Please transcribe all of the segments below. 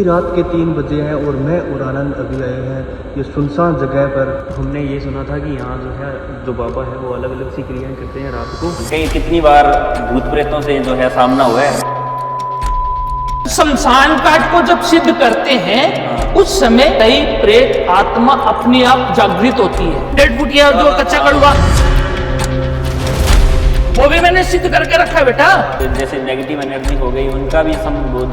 रात के 3 बजे हैं और मैं और आनंद अभी आए हैं ये सुनसान जगह पर। हमने ये सुना था कि यहाँ जो है जो बाबा है वो अलग अलग सी क्रियाएं करते हैं रात को। कई कितनी बार भूत प्रेतों से जो है सामना हुआ है। शमशान घाट को जब सिद्ध करते हैं उस समय कई प्रेत आत्मा अपने आप जागृत होती है। डेड फुटिया जो कच्चा कड़वा वो भी मैंने सिद्ध करके रखा है बेटा। जैसे नेगेटिव एनर्जी हो गई उनका भी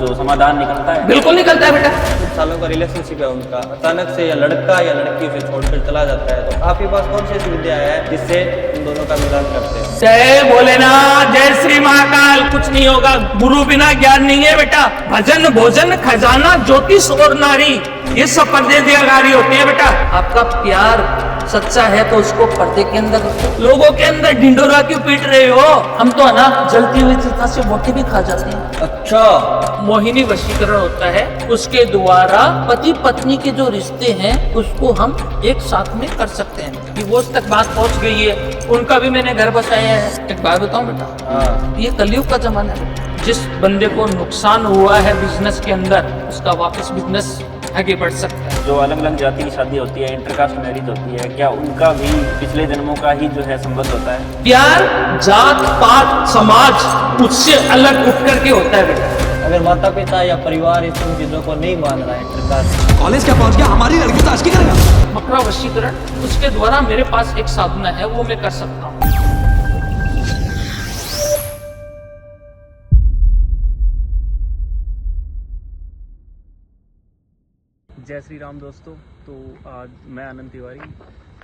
जो समाधान निकलता है। बिल्कुल निकलता है बेटा। कुछ सालों का रिलेशनशिप है उनका, अचानक से या लड़का या लड़की उसे छोड़कर चला जाता है, तो आपके पास कौन सी ऐसी विद्या है जिससे उन दोनों का मिलान करते हैं? जय भोलेनाथ, जय श्री महाकाल। कुछ नहीं होगा, गुरु बिना ज्ञान नहीं है बेटा। भजन भोजन खजाना ज्योतिष और नारी ये सब पर्दे दियागारी होते हैं बेटा। आपका प्यार सच्चा है तो उसको पर्दे के अंदर रखो। लोगों के अंदर ढिंडोरा क्यों पीट रहे हो? हम तो है ना जलती हुई चिता से मोटी भी खा जाते हैं। अच्छा, मोहिनी वशीकरण होता है, उसके द्वारा पति पत्नी के जो रिश्ते हैं उसको हम एक साथ में कर सकते हैं। डिवोर्स तक बात पहुंच गई है, उनका भी मैंने घर बसाया है। एक बात बताऊं बेटा, ये कलयुग का जमाना है। जिस बंदे को नुकसान हुआ है बिजनेस के अंदर उसका वापस बिजनेस आगे बढ़ सकता है। जो अलग अलग जाति की शादी होती है, इंटरकास्ट मैरिज होती है, क्या उनका भी पिछले जन्मों का ही जो है संबंध होता है? प्यार जात पात समाज उससे अलग उठ करके होता है बेटा। अगर माता पिता या परिवार इन चीजों को नहीं मान रहा है, इंटरकास्ट कॉलेज क्या पहुंच गया, हमारी लड़की तो आशिकी करेगा। मकरा वशीकरण उसके द्वारा मेरे पास एक साधना है, वो मैं कर सकता हूँ। जय श्री राम दोस्तों। तो आज मैं आनंद तिवारी,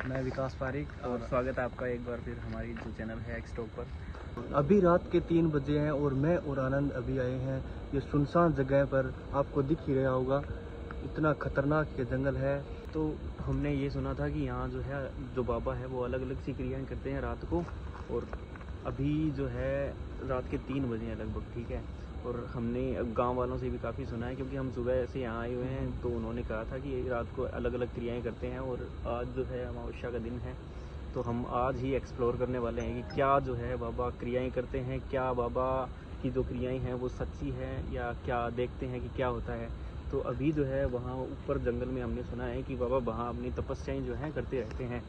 मैं विकास पारिक और स्वागत है आपका एक बार फिर हमारी जो चैनल है एक्स टॉक पर। अभी रात के 3 बजे हैं और मैं और आनंद अभी आए हैं ये सुनसान जगह पर। आपको दिख ही रहा होगा इतना खतरनाक ये जंगल है। तो हमने ये सुना था कि यहाँ जो है जो बाबा है वो अलग अलग सी क्रियाएं करते हैं रात को। और अभी जो है रात के 3 बजे हैं लगभग, ठीक है। और हमने गांव वालों से भी काफ़ी सुना है क्योंकि हम सुबह से यहाँ आए हुए हैं, तो उन्होंने कहा था कि रात को अलग अलग क्रियाएं करते हैं। और आज जो है अमावस्या का दिन है, तो हम आज ही एक्सप्लोर करने वाले हैं कि क्या जो है बाबा क्रियाएं करते हैं, क्या बाबा की जो क्रियाएं हैं वो सच्ची है या क्या, देखते हैं कि क्या होता है। तो अभी जो है वहाँ ऊपर जंगल में हमने सुना है कि बाबा वहाँ अपनी तपस्याएं जो हैं करते रहते हैं।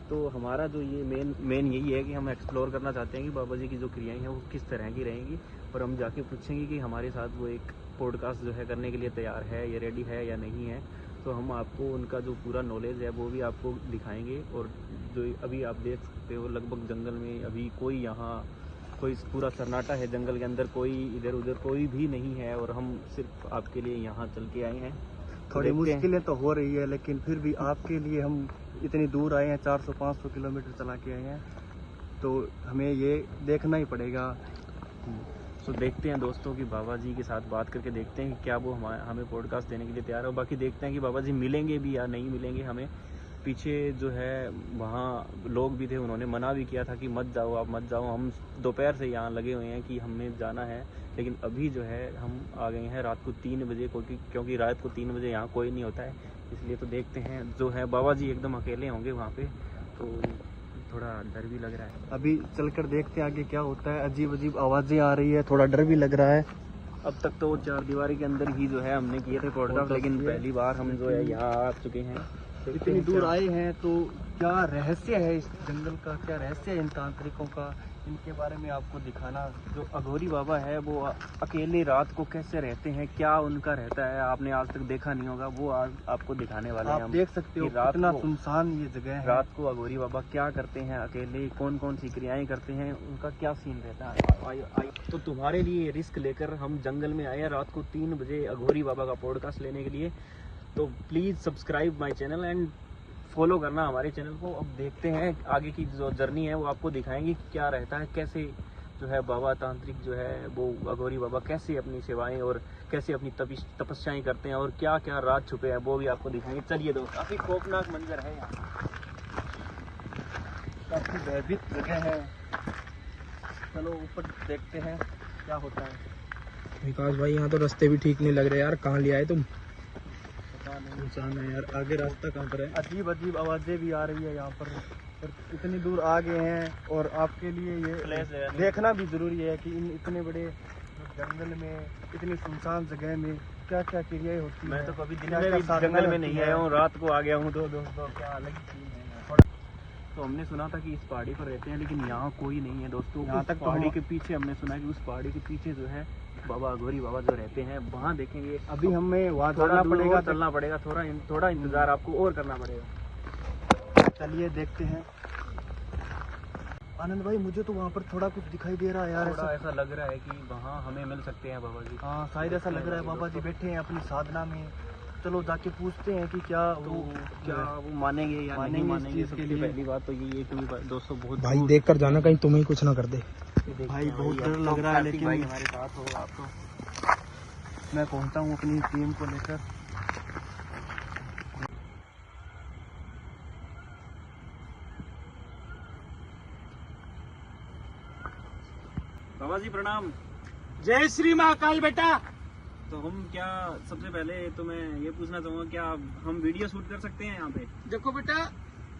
तो हमारा जो ये मेन यही है कि हम एक्सप्लोर करना चाहते हैं कि बाबा जी की जो क्रियाएं हैं वो किस तरह की रहेंगी। और हम जाके पूछेंगे कि हमारे साथ वो एक पॉडकास्ट जो है करने के लिए तैयार है, ये रेडी है या नहीं है। तो हम आपको उनका जो पूरा नॉलेज है वो भी आपको दिखाएंगे। और जो अभी आप देख सकते हो लगभग जंगल में अभी कोई यहाँ कोई पूरा सन्नाटा है जंगल के अंदर, कोई इधर उधर कोई भी नहीं है। और हम सिर्फ आपके लिए यहाँ चल के आए हैं। थोड़ी मुश्किलें तो हो रही है लेकिन फिर भी आपके लिए हम इतनी दूर आए हैं, 400-500 किलोमीटर चला के आए हैं, तो हमें ये देखना ही पड़ेगा। तो देखते हैं दोस्तों कि बाबा जी के साथ बात करके देखते हैं कि क्या वो हमें पॉडकास्ट देने के लिए तैयार है। और बाकी देखते हैं कि बाबा जी मिलेंगे भी या नहीं मिलेंगे हमें। पीछे जो है वहाँ लोग भी थे, उन्होंने मना भी किया था कि मत जाओ, आप मत जाओ। हम दोपहर से यहाँ लगे हुए हैं कि हमें जाना है, लेकिन अभी जो है हम आ गए हैं रात को 3 बजे, क्योंकि रात को 3 बजे यहाँ कोई नहीं होता है। इसलिए तो देखते हैं जो है बाबा जी एकदम अकेले होंगे वहाँ पे, तो थोड़ा डर भी लग रहा है। अभी चलकर देखते हैं आगे क्या होता है। अजीब अजीब आवाज़ें आ रही है, थोड़ा डर भी लग रहा है। अब तक तो 4 दीवारी के अंदर ही जो है हमने किए थे पॉडकास्ट, लेकिन पहली बार हम जो है यहाँ आ चुके हैं। इतनी दूर आए हैं तो क्या रहस्य है इस जंगल का, क्या रहस्य है इन तांत्रिकों का, इनके बारे में आपको दिखाना। जो अघोरी बाबा है वो अकेले रात को कैसे रहते हैं, क्या उनका रहता है, आपने आज तक देखा नहीं होगा, वो आज आपको दिखाने वाले हैं। आप देख सकते हो कितना सुनसान ये जगह है। रात को अघोरी बाबा क्या करते हैं अकेले, कौन कौन सी क्रियाएं करते हैं, उनका क्या सीन रहता है। तो तुम्हारे लिए रिस्क लेकर हम जंगल में आए हैं रात को 3 बजे अघोरी बाबा का पॉडकास्ट लेने के लिए। तो please subscribe my channel and follow करना हमारे चैनल को। अब देखते हैं आगे की जो जर्नी है वो आपको दिखाएंगे क्या रहता है, कैसे जो है बाबा तांत्रिक जो है वो अघोरी बाबा कैसे अपनी सेवाएं और कैसे अपनी तपस्याएं करते हैं, और क्या क्या राज छुपे हैं वो भी आपको दिखाएंगे। चलिए दोस्त, काफ़ी खौफनाक मंजर है यहाँ, काफी भयभीत जगह है। चलो ऊपर देखते हैं क्या होता है। विकास भाई, यहाँ तो रास्ते भी ठीक नहीं लग रहे यार, कहाँ ले आए तुम? पता नहीं, इंसान है यार, आगे रास्ता कहाँ पर है? अजीब अजीब आवाज़ें भी आ रही है यहाँ पर। और इतनी दूर आ गए हैं और आपके लिए ये देखना भी ज़रूरी है कि इन इतने बड़े जंगल में, इतनी सुनसान जगह में क्या क्या क्रियाएं होती मैं हैं। तो कभी दिन क्या में क्या भी साधना जंगल में होती नहीं है। आया हूँ, रात को आ गया हूँ तो दोस्तों क्या अलग ही सीन है। तो हमने सुना था कि इस पहाड़ी पर रहते हैं, लेकिन यहाँ कोई नहीं है दोस्तों। यहाँ उस तक तो पहाड़ी हम- के पीछे हमने सुना कि उस पहाड़ी के पीछे जो है बाबा अघोरी बाबा जो रहते हैं, वहाँ देखेंगे। अभी हमें वहाँ थोड़ा चलना दूर पड़ेगा, और चलना पड़ेगा, थोड़ा इंतजार आपको और करना पड़ेगा। चलिए देखते हैं। आनंद भाई मुझे तो वहाँ पर थोड़ा कुछ दिखाई दे रहा है यार, थोड़ा ऐसा। ऐसा लग रहा है कि वहाँ हमें मिल सकते हैं बाबा जी। हाँ शायद ऐसा लग रहा है, बाबा जी बैठे हैं अपनी साधना में। चलो जाके पूछते हैं कि क्या तो वो क्या वो मानेंगे या मानेंगे नहीं इस मानेंगे। चीज़ के सबसे लिए। पहली बात तो यही है कि दोस्तों बहुत भाई दूर- देख कर जाना कहीं तुम्हें ही कुछ ना कर दे। देखते भाई हैं बहुत अब डर तो लग रहा है, कार्तिक लेकिन भाई हमारे साथ हो आप तो। मैं पहुंचता हूँ अपनी टीम को लेकर। बाबा जी प्रणाम। जय श्री महाकाल बेटा। तो हम क्या सबसे पहले तो मैं ये पूछना चाहूँगा, क्या हम वीडियो शूट कर सकते हैं यहाँ पे? देखो बेटा,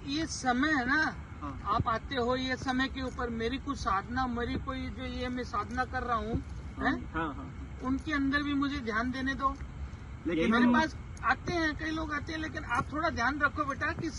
ये समय है ना, हाँ। आप आते हो ये समय के ऊपर मेरी कुछ साधना, मेरी कोई जो ये मैं साधना कर रहा हूँ, हैं? हाँ हाँ। उनके अंदर भी मुझे ध्यान देने दो। लेकिन मेरे हम- पास आते हैं, कई लोग आते हैं, लेकिन आप थोड़ा ध्यान रखो बेटा कि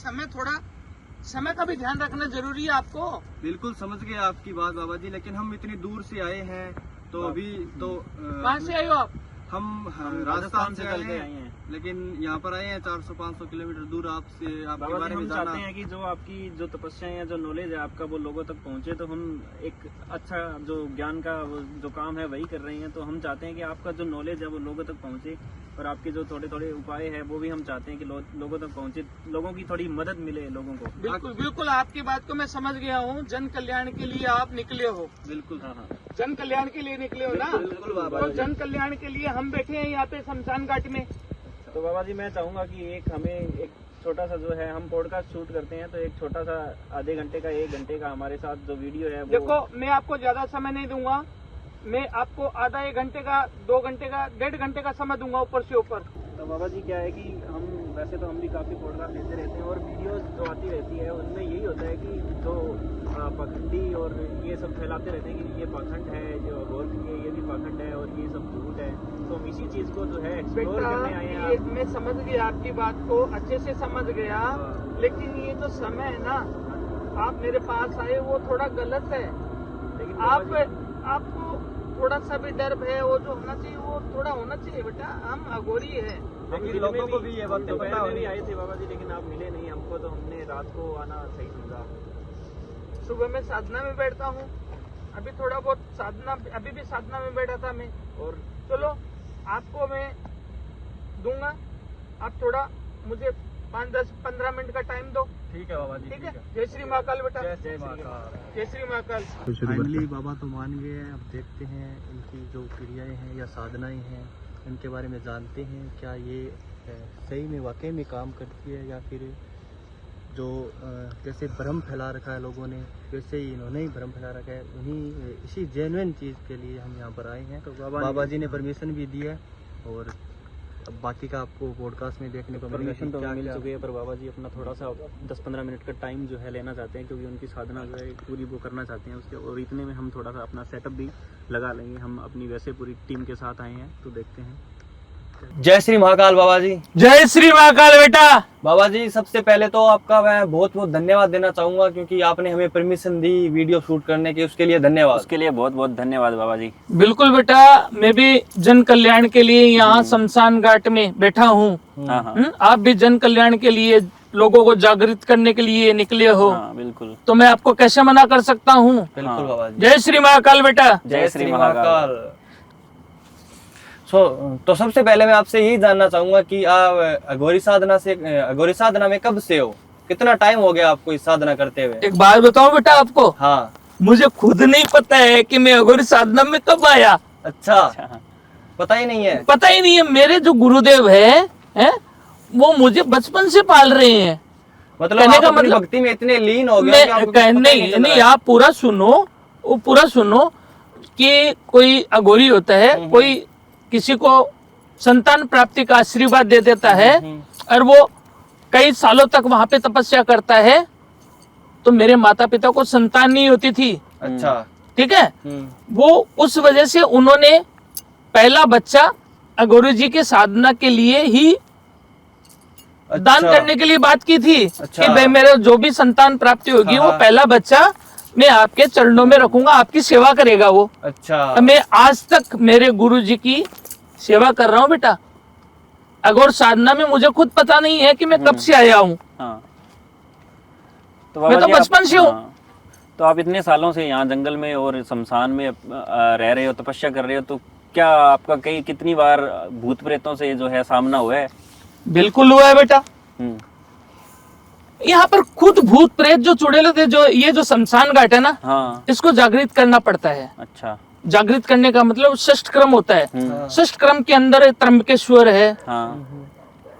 समय का भी ध्यान रखना जरूरी है आपको। बिल्कुल समझ गए आपकी बात बाबा जी, लेकिन हम इतनी दूर से आए हैं तो अभी तो कहाँ से आए हो आप? हम राजस्थान से चल के आए हैं। लेकिन यहाँ पर आए हैं 400-500 किलोमीटर दूर आपसे, आपके बाबा बारे जी में हम जाना। चाहते हैं कि जो आपकी जो तपस्या है या जो नॉलेज है आपका वो लोगों तक पहुंचे, तो हम एक अच्छा जो ज्ञान का वो जो काम है वही कर रहे हैं। तो हम चाहते हैं कि आपका जो नॉलेज है वो लोगों तक पहुंचे, और आपके जो थोड़े थोड़े उपाय है वो भी हम चाहते हैं कि लोगों तक पहुंचे, लोगों की थोड़ी मदद मिले लोगों को। बिल्कुल बिल्कुल, आपकी बात को मैं समझ गया हूँ। जन कल्याण के लिए आप निकले हो, बिल्कुल। हाँ हाँ। जन कल्याण के लिए निकले हो ना। बिल्कुल बाबा तो जी। जन कल्याण के लिए हम बैठे हैं यहाँ पे शमशान घाट में। तो बाबा जी मैं चाहूंगा कि हमें एक छोटा सा जो है, हम पॉडकास्ट शूट करते हैं, तो एक छोटा सा आधे घंटे का 1 घंटे का हमारे साथ जो वीडियो है वो। देखो, मैं आपको ज्यादा समय नहीं दूंगा, मैं आपको आधा 1 घंटे का, 2 घंटे का, 1.5 घंटे का समय दूंगा ऊपर से ऊपर। तो बाबा जी क्या है कि हम वैसे तो हम भी काफ़ी पॉडकास्ट लेते रहते हैं, और वीडियोस जो आती रहती है उनमें यही होता है कि जो पाखंडी और ये सब फैलाते रहते हैं कि ये पाखंड है, जो अघोर ये भी पाखंड है और ये सब झूठ है। तो हम इसी चीज़ को जो है एक्सप्लोर बेटा, करने आए हैं। ये मैं समझ गया आपकी बात को, अच्छे से समझ गया, लेकिन ये जो समय है ना आप मेरे पास आए वो थोड़ा गलत है। लेकिन आप बाबा जी- आपको थोड़ा सा भी डर है, वो जो होना चाहिए वो थोड़ा होना चाहिए बेटा। हम अघोरी है। हम लेकिन लोगों को भी ये वक्त दोपहर पता में भी होनी आए थे बाबा जी, लेकिन आप मिले नहीं हमको, तो हमने रात को आना सही समझा। सुबह में साधना में बैठता हूँ, अभी थोड़ा बहुत साधना, अभी भी साधना में बैठा था मैं। और चलो आपको मैं दूंगा, आप थोड़ा मुझे 5, 10, 15 मिनट का टाइम दो, ठीक है बाबा जी, ठीक है? जय श्री महाकाल बेटा, जय श्री महाकाल। जय श्री महाकाल। फाइनली बाबा तो मान गए हैं। अब देखते हैं इनकी जो क्रियाएं हैं या साधनाएं हैं इनके बारे में जानते हैं, क्या ये सही में वाकई में काम करती है, या फिर जो जैसे भ्रम फैला रखा है लोगों ने वैसे ही इन्होंने ही भ्रम फैला रखा है। उन्हीं इसी जेन्युइन चीज़ के लिए हम यहाँ पर आए हैं। तो बाबा जी ने परमिशन भी दी है, और अब बाकी का आपको पॉडकास्ट में देखने को मिलेगा परमिशन कि तो क्या मिल क्या- चुकी है, पर बाबा जी अपना थोड़ा सा 10-15 मिनट का टाइम जो है लेना चाहते हैं, क्योंकि उनकी साधना जो है पूरी वो करना चाहते हैं उसके, और इतने में हम थोड़ा सा अपना सेटअप भी लगा लेंगे। हम अपनी वैसे पूरी टीम के साथ आए हैं, तो देखते हैं। जय श्री महाकाल बाबा जी। जय श्री महाकाल बेटा। बाबा जी सबसे पहले तो आपका मैं बहुत बहुत धन्यवाद देना चाहूंगा, क्योंकि आपने हमें परमिशन दी वीडियो शूट करने की, उसके लिए धन्यवाद। उसके लिए बहुत बहुत धन्यवाद बाबा जी। बिल्कुल बेटा, मैं भी जन कल्याण के लिए यहाँ शमशान घाट में बैठा हूँ। हाँ हाँ आप भी जन कल्याण के लिए, लोगों को जागृत करने के लिए निकले हो, हाँ बिल्कुल। तो मैं आपको कैसे मना कर सकता हूँ? बिल्कुल बाबा जी। जय श्री महाकाल बेटा। जय श्री महाकाल। तो सबसे पहले मैं आपसे यही जानना चाहूंगा कि आप अघोरी साधना में कब से हो, कितना टाइम हो गया आपको इस साधना करते हुए? एक बात बताऊं बेटा आपको, हाँ। मुझे खुद नहीं पता है कि मैं अघोरी साधना में कब आया। अच्छा, पता ही नहीं है? पता ही नहीं है। मेरे जो गुरुदेव है वो मुझे बचपन से पाल रहे हैं। मतलब कहने आप का अपनी मतलब- भक्ति में इतने लीन हो गए कि आपको कुछ पता ही नहीं चल रहा नहीं, है। आप पूरा सुनो, वो पूरा सुनो कि कोई अघोरी होता है, कोई किसी को संतान प्राप्ति का आशीर्वाद दे देता है, और वो कई सालों तक वहां पे तपस्या करता है। तो मेरे माता पिता को संतान नहीं होती थी, अच्छा। ठीक है? वो उस वजह से उन्होंने पहला बच्चा गुरु जी के साधना के लिए ही दान करने के लिए बात की थी कि भाई मेरे जो भी संतान प्राप्ति होगी वो पहला बच्चा मैं आपके चरणों में रखूंगा, आपकी सेवा करेगा वो। अच्छा, मैं आज तक मेरे गुरु जी की सेवा कर रहा हूँ बेटा। अगर साधना में मुझे खुद पता नहीं है कि मैं कब से आया हूँ। हाँ। मैं तो बचपन से हूँ। तो आप इतने सालों से यहाँ जंगल में और शमशान में रह रहे हो, तपस्या कर रहे हो, तो क्या आपका कितनी बार भूत प्रेतों से जो है सामना हुआ है? बिल्कुल हुआ है बेटा। यहाँ पर खुद भूत प्रेत जो चुड़ैल थे, जो ये जो शमशान घाट है ना, हाँ। इसको जागृत करना पड़ता है। अच्छा। जागृत करने का मतलब षष्ठ क्रम होता है। षष्ठ क्रम के अंदर त्र्यंबकेश्वर है, हाँ।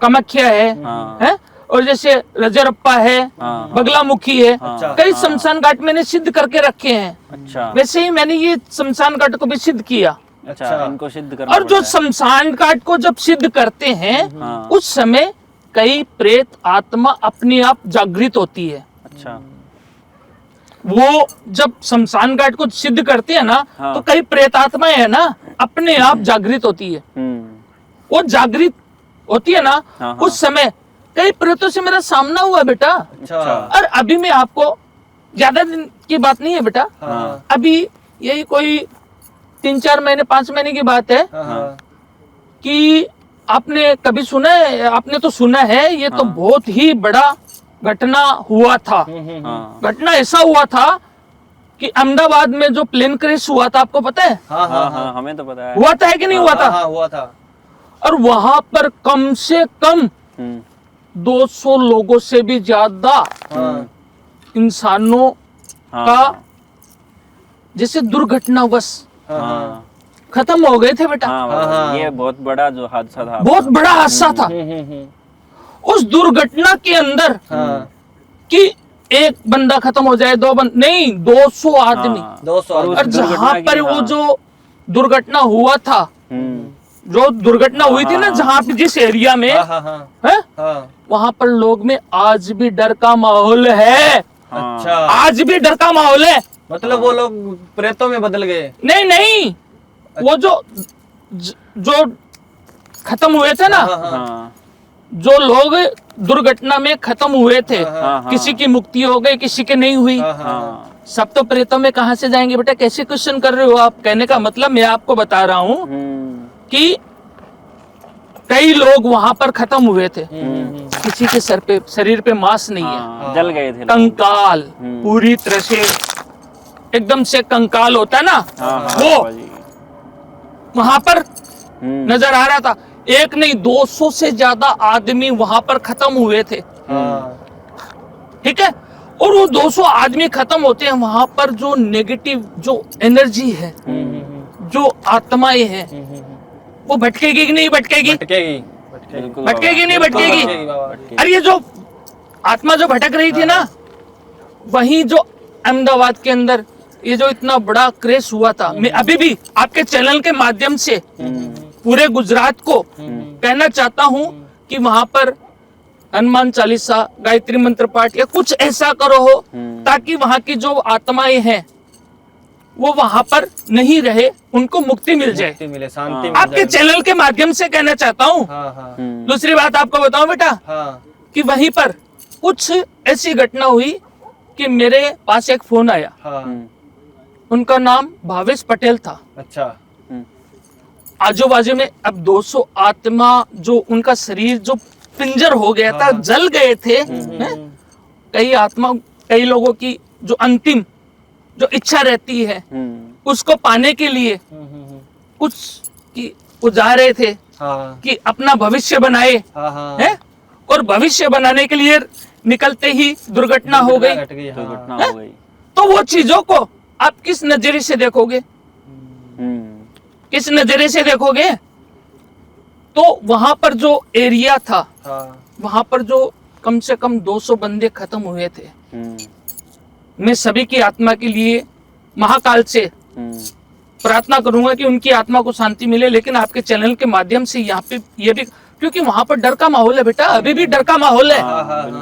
कामाख्या है, हाँ। है? और जैसे रजरप्पा है, हाँ। बगलामुखी है, हाँ। कई शमशान घाट मैंने सिद्ध करके रखे हैं। अच्छा। वैसे ही मैंने ये शमशान घाट को भी सिद्ध किया। अच्छा, इनको सिद्ध करना और जो पड़ता है। शमशान घाट को जब सिद्ध करते हैं, हाँ। उस समय कई प्रेत आत्मा अपने आप जागृत होती है। अच्छा। वो जब शमशान घाट को सिद्ध करते हैं ना, हाँ। तो कई प्रेत आत्माएं है ना अपने आप जागृत होती है। वो जागृत होती है ना, हाँ। उस समय कई प्रेतों से मेरा सामना हुआ बेटा। अच्छा, और अभी मैं आपको, ज्यादा दिन की बात नहीं है बेटा, हाँ, अभी यही कोई 3-4 महीने 5 महीने की बात है हाँ, कि आपने कभी सुना है, आपने तो सुना है, ये तो बहुत ही बड़ा घटना हुआ था। हाँ। घटना ऐसा हुआ था कि अहमदाबाद में जो प्लेन क्रैश हुआ था, आपको पता है? हाँ, हाँ, हाँ, हमें तो पता है। हुआ था है कि नहीं हुआ था? हाँ, हुआ था। और वहां पर कम से कम 200 लोगों से भी ज्यादा हाँ, इंसानों हाँ। का जैसे दुर्घटनावश हाँ। खत्म हो गए थे बेटा। हाँ, हाँ। ये बहुत बड़ा जो हादसा था। बहुत बड़ा हादसा था। उस दुर्घटना के अंदर हाँ, कि एक बंदा खत्म हो जाए, 2 नहीं 200 आदमी। हाँ। 200 और उस और जहां दुर्घटना पर की, वो हाँ। जो दुर्घटना हुआ था, जो दुर्घटना हुई थी ना, हाँ। जहां पे जिस एरिया में हाँ, हाँ, हाँ, है, हाँ, वहां पर लोग में आज भी डर का माहौल है। हाँ। अच्छा, आज भी डर का माहौल है। मतलब वो लोग प्रेतों में बदल गए। नहीं, वो जो खत्म हुए थे ना, हाँ, हाँ, हाँ। जो लोग दुर्घटना में खत्म हुए थे, हाँ। किसी की मुक्ति हो गई, किसी की नहीं हुई, हाँ, हाँ, हाँ। सब तो प्रेतों में कहां से जाएंगे बेटा? कैसे क्वेश्चन कर रहे हो आप? कहने का मतलब मैं आपको बता रहा हूं कि कई लोग वहां पर खत्म हुए थे। किसी के सर पे, शरीर पे मांस नहीं है, हाँ, जल गए थे लोग। कंकाल पूरी तरह से, एकदम से कंकाल होता है ना, हाँ, हाँ, वो बाबा जी। वहां पर नजर आ रहा था। एक नहीं 200 से ज्यादा आदमी वहां पर खत्म हुए थे। हाँ, ठीक है? और वो 200 आदमी खत्म होते हैं, वहां पर जो नेगेटिव जो एनर्जी है, जो आत्माएं हैं, वो भटकेगी कि नहीं भटकेगी? भटकेगी, बिल्कुल भटकेगी नहीं बाबा। भटकेगी? भटकेगी बाबा। अरे ये जो आत्मा जो भटक रही थी ना, वही जो अहमदाबाद के अंदर ये जो इतना बड़ा क्रेश हुआ था, मैं अभी भी आपके चैनल के माध्यम से पूरे गुजरात को कहना चाहता हूं कि वहां पर हनुमान चालीसा, गायत्री मंत्र पाठ या कुछ ऐसा करो हो, ताकि वहां की जो आत्माएं हैं वो वहां पर नहीं रहे, उनको मुक्ति मिल जाए। मुक्ति मिले, शांति मिल आपके जाए। चैनल के माध्यम से कहना चाहता हूँ। हाँ, हाँ, दूसरी बात आपको बताऊं बेटा, हाँ, कि वहीं पर कुछ ऐसी घटना हुई कि मेरे पास एक फोन आया। हाँ, उनका नाम भावेश पटेल था। अच्छा, आजू बाजू में अब 200 आत्मा, जो उनका शरीर जो पिंजर हो गया था, जल गए थे, हैं? कई आत्मा, कई लोगों की जो अंतिम जो इच्छा रहती है, उसको पाने के लिए कुछ की वो जा रहे थे हाँ, कि अपना भविष्य बनाए, हाँ, हाँ, हैं? और भविष्य बनाने के लिए निकलते ही दुर्घटना हो गई। घट गई, हाँ, दुर्घटना हो गई। तो वो चीजों को आप किस नजरिए से देखोगे? किस नजरिए से देखोगे? तो वहां पर जो एरिया था, हाँ, वहां पर जो कम से कम 200 बंदे खत्म हुए थे। मैं सभी की आत्मा के लिए महाकाल से प्रार्थना करूंगा कि उनकी आत्मा को शांति मिले, लेकिन आपके चैनल के माध्यम से यहाँ पे ये भी, क्योंकि वहां पर डर का माहौल है बेटा, अभी भी डर का माहौल है,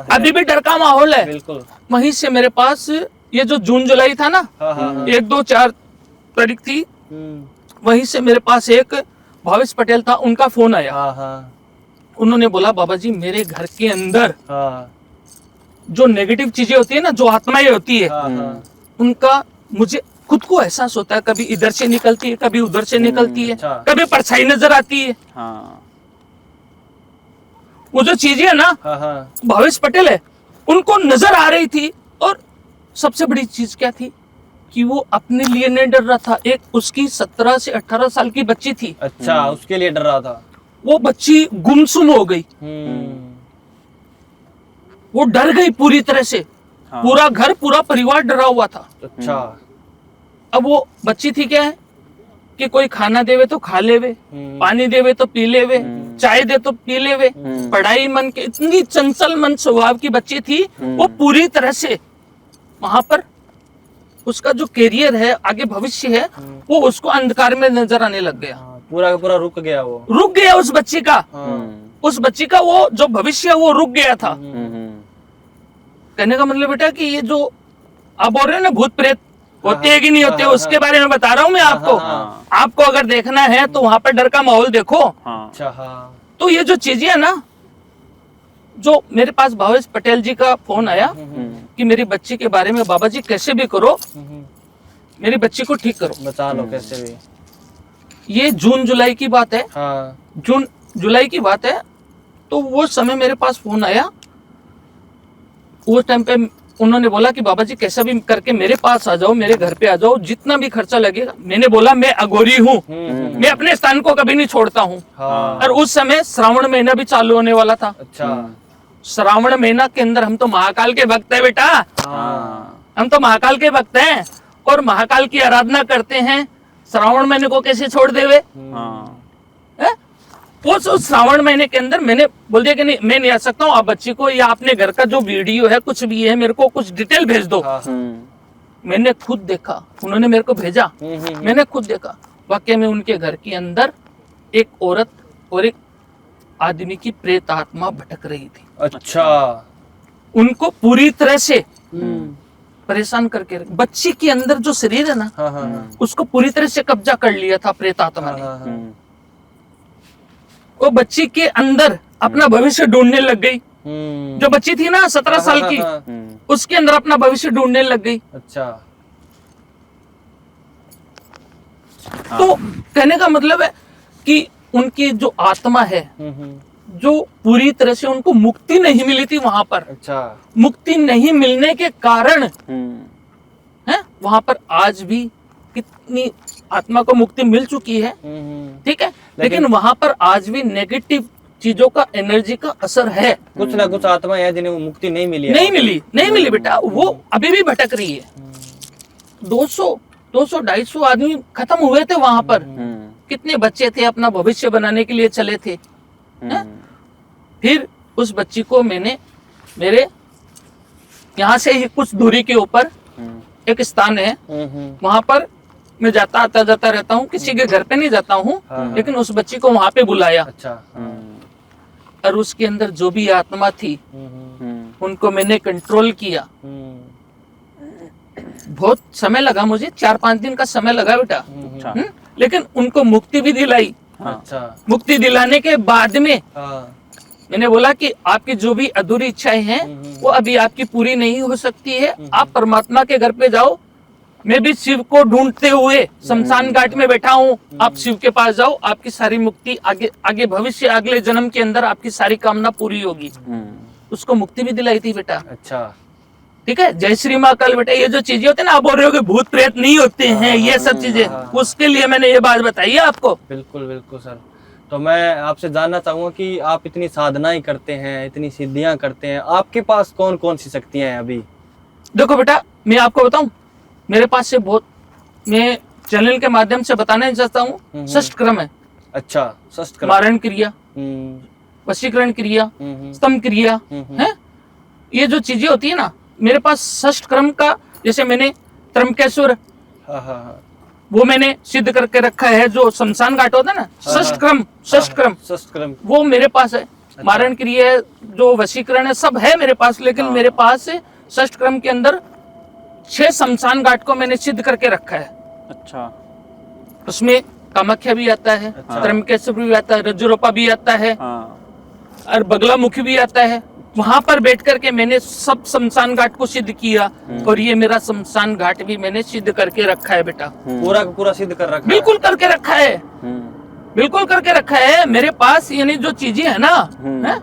अभी भी डर का माहौल है। बिल्कुल, वहीं से मेरे पास ये जो जून जुलाई था ना, हाँ, हाँ, हाँ, 1, 2, 4 तारीख थी, हम्म, वहीं से मेरे पास एक भावेश पटेल था, उनका फोन आया। हाँ हाँ उन्होंने बोला बाबा जी मेरे घर के अंदर हाँ जो नेगेटिव चीजें होती है ना, जो आत्माएं होती है, हाँ हाँ उनका मुझे खुद को एहसास होता है, कभी इधर से निकलती है, कभी उधर से निकलती है, अच्छा। कभी परछाई नजर आती है। हाँ वो जो चीजें है ना, हाँ हाँ भावेश पटेल है, उनको नजर आ रही थी। और सबसे बड़ी चीज क्या थी कि वो अपने लिए नहीं डर रहा था। एक उसकी 17 से 18 साल की बच्ची थी, अच्छा, उसके लिए डर रहा था। वो बच्ची गुमसुम हो गई, वो डर गई पूरी तरह से। हाँ। पूरा घर, पूरा परिवार डरा हुआ था। अच्छा। अब वो बच्ची थी क्या है कि कोई खाना देवे तो खा लेवे, पानी देवे तो पी लेवे, चाय दे तो पी लेवे। पढ़ाई मन के, इतनी चंचल मन स्वभाव की बच्ची थी, वो पूरी तरह से वहां पर उसका जो करियर है, आगे भविष्य है, वो उसको अंधकार में नजर आने लग गया। पूरा का पूरा रुक गया वो। रुक गया उस बच्ची का, उस बच्ची का वो जो भविष्य है वो रुक गया था। कहने का मतलब बेटा कि ये जो आप बोल रहे हो ना भूत प्रेत होते हैं कि नहीं होते, उसके बारे में बता रहा हूँ मैं आपको। आपको अगर देखना है तो वहां पर डर का माहौल देखो। अच्छा हाँ। तो ये जो चीजें है ना, जो मेरे पास भावेश पटेल जी का फोन आया कि मेरी बच्ची के बारे में बाबा जी कैसे भी करो, मेरी बच्ची को ठीक करो, बता लो कैसे भी। ये जून जुलाई की बात है, हाँ जून जुलाई की बात है। तो वो समय मेरे पास फोन आया, उस टाइम पे उन्होंने बोला कि बाबा जी कैसा भी करके मेरे पास आ जाओ, मेरे घर पे आ जाओ, जितना भी खर्चा लगेगा। मैंने बोला मैं अघोरी हूँ, मैं अपने स्थान को कभी नहीं छोड़ता हूँ। हाँ। और उस समय श्रावण महीना भी चालू होने वाला था। अच्छा। श्रावण महीना के अंदर हम तो महाकाल के भक्त है बेटा, हम तो महाकाल के भक्त हैं और महाकाल की आराधना करते हैं। श्रावण महीने को कैसे छोड़ देवे? हैं? वो श्रावण महीने के अंदर मैंने बोल दिया कि नहीं, मैं नहीं आ सकता हूँ। आप बच्ची को या अपने घर का जो वीडियो है, कुछ भी है, मेरे को कुछ डिटेल भेज दो। मैंने खुद देखा, उन्होंने मेरे को भेजा, मैंने खुद देखा। वाकई में उनके घर के अंदर एक औरत और एक आदमी की प्रेत आत्मा भटक रही थी। अच्छा। उनको पूरी तरह से परेशान करके बच्ची के अंदर जो शरीर है ना, हाँ हाँ उसको पूरी तरह से कब्जा कर लिया था प्रेत आत्मा ने। हाँ। वो बच्ची के अंदर अपना भविष्य ढूंढने लग गई। जो बच्ची थी ना 17 साल की, उसके अंदर अपना भविष्य ढूंढने लग गई। अच्छा। तो कहने का मतलब है कि उनकी जो आत्मा है, जो पूरी तरह से उनको मुक्ति नहीं मिली थी वहां पर। अच्छा। मुक्ति नहीं मिलने के कारण है वहां पर आज भी कितनी आत्मा को मुक्ति मिल चुकी है, ठीक है, लेकिन वहां पर आज भी नेगेटिव चीजों का, एनर्जी का असर है। कुछ ना कुछ आत्मा है जिन्हें वो मुक्ति नहीं मिली है। नहीं मिली बेटा, वो अभी भी भटक रही है। 200, 250 आदमी खत्म हुए थे वहां पर। कितने बच्चे थे अपना भविष्य बनाने के लिए चले थे। फिर उस बच्ची को मैंने मेरे यहाँ से ही कुछ दूरी के ऊपर एक स्थान है, वहां पर मैं आता जाता रहता हूँ। किसी के घर पे नहीं जाता हूँ, लेकिन उस बच्ची को वहां पे बुलाया। अच्छा। और उसके अंदर जो भी आत्मा थी, उनको मैंने कंट्रोल किया। बहुत समय लगा मुझे, 4-5 दिन का समय लगा बेटा। लेकिन उनको मुक्ति भी दिलाई। अच्छा। मुक्ति दिलाने के बाद में हाँ। मैंने बोला कि आपकी जो भी अधूरी इच्छाएं हैं वो अभी आपकी पूरी नहीं हो सकती है। आप परमात्मा के घर पे जाओ। मैं भी शिव को ढूंढते हुए शमशान घाट में बैठा हूँ। आप शिव के पास जाओ, आपकी सारी मुक्ति, आगे भविष्य, अगले जन्म के अंदर आपकी सारी कामना पूरी होगी। उसको मुक्ति भी दिलाई थी बेटा। अच्छा। ठीक है, जय श्री महाकाल बेटा। ये जो चीजें होती है ना, आप बोल रहे हो कि भूत प्रेत नहीं होते हैं, ये सब चीजें, उसके लिए मैंने ये बात बताई है आपको। बिल्कुल बिल्कुल सर। तो मैं आपसे जानना चाहूंगा कि आप इतनी साधनाएं करते हैं, इतनी सिद्धियां करते हैं, आपके पास कौन कौन सी शक्तियां हैं अभी? देखो बेटा, मैं आपको बताऊं, मेरे पास से बहुत, मैं चैनल के माध्यम से बताने चाहता हूँ। षष्ठ क्रम है। अच्छा, षष्ठ क्रम। मारण क्रिया, वशीकरण क्रिया, स्तंभ क्रिया है। ये जो चीजें होती है ना, मेरे पास षष्ठ क्रम का, जैसे मैंने त्रंबकेश्वर, वो मैंने सिद्ध करके रखा है। जो शमशान घाट होता है ना, षष्ठ क्रम वो मेरे पास है। मारण क्रिया, जो वशीकरण है, सब है मेरे पास। लेकिन मेरे पास षष्ठ क्रम के अंदर 6 शमशान घाट को मैंने सिद्ध करके रखा है। अच्छा। उसमें कामाख्या भी आता है, त्र्यंबकेश्वर भी आता है, रजरोपा भी आता है हाँ और बगलामुखी भी आता है। वहां पर बैठ करके मैंने सब शमशान घाट को सिद्ध किया और ये मेरा शमशान घाट भी मैंने सिद्ध करके रखा है बेटा। पूरा का पूरा सिद्ध कर रखा है। बिल्कुल करके रखा है, बिल्कुल करके रखा है। मेरे पास यानी जो चीजें है ना, है?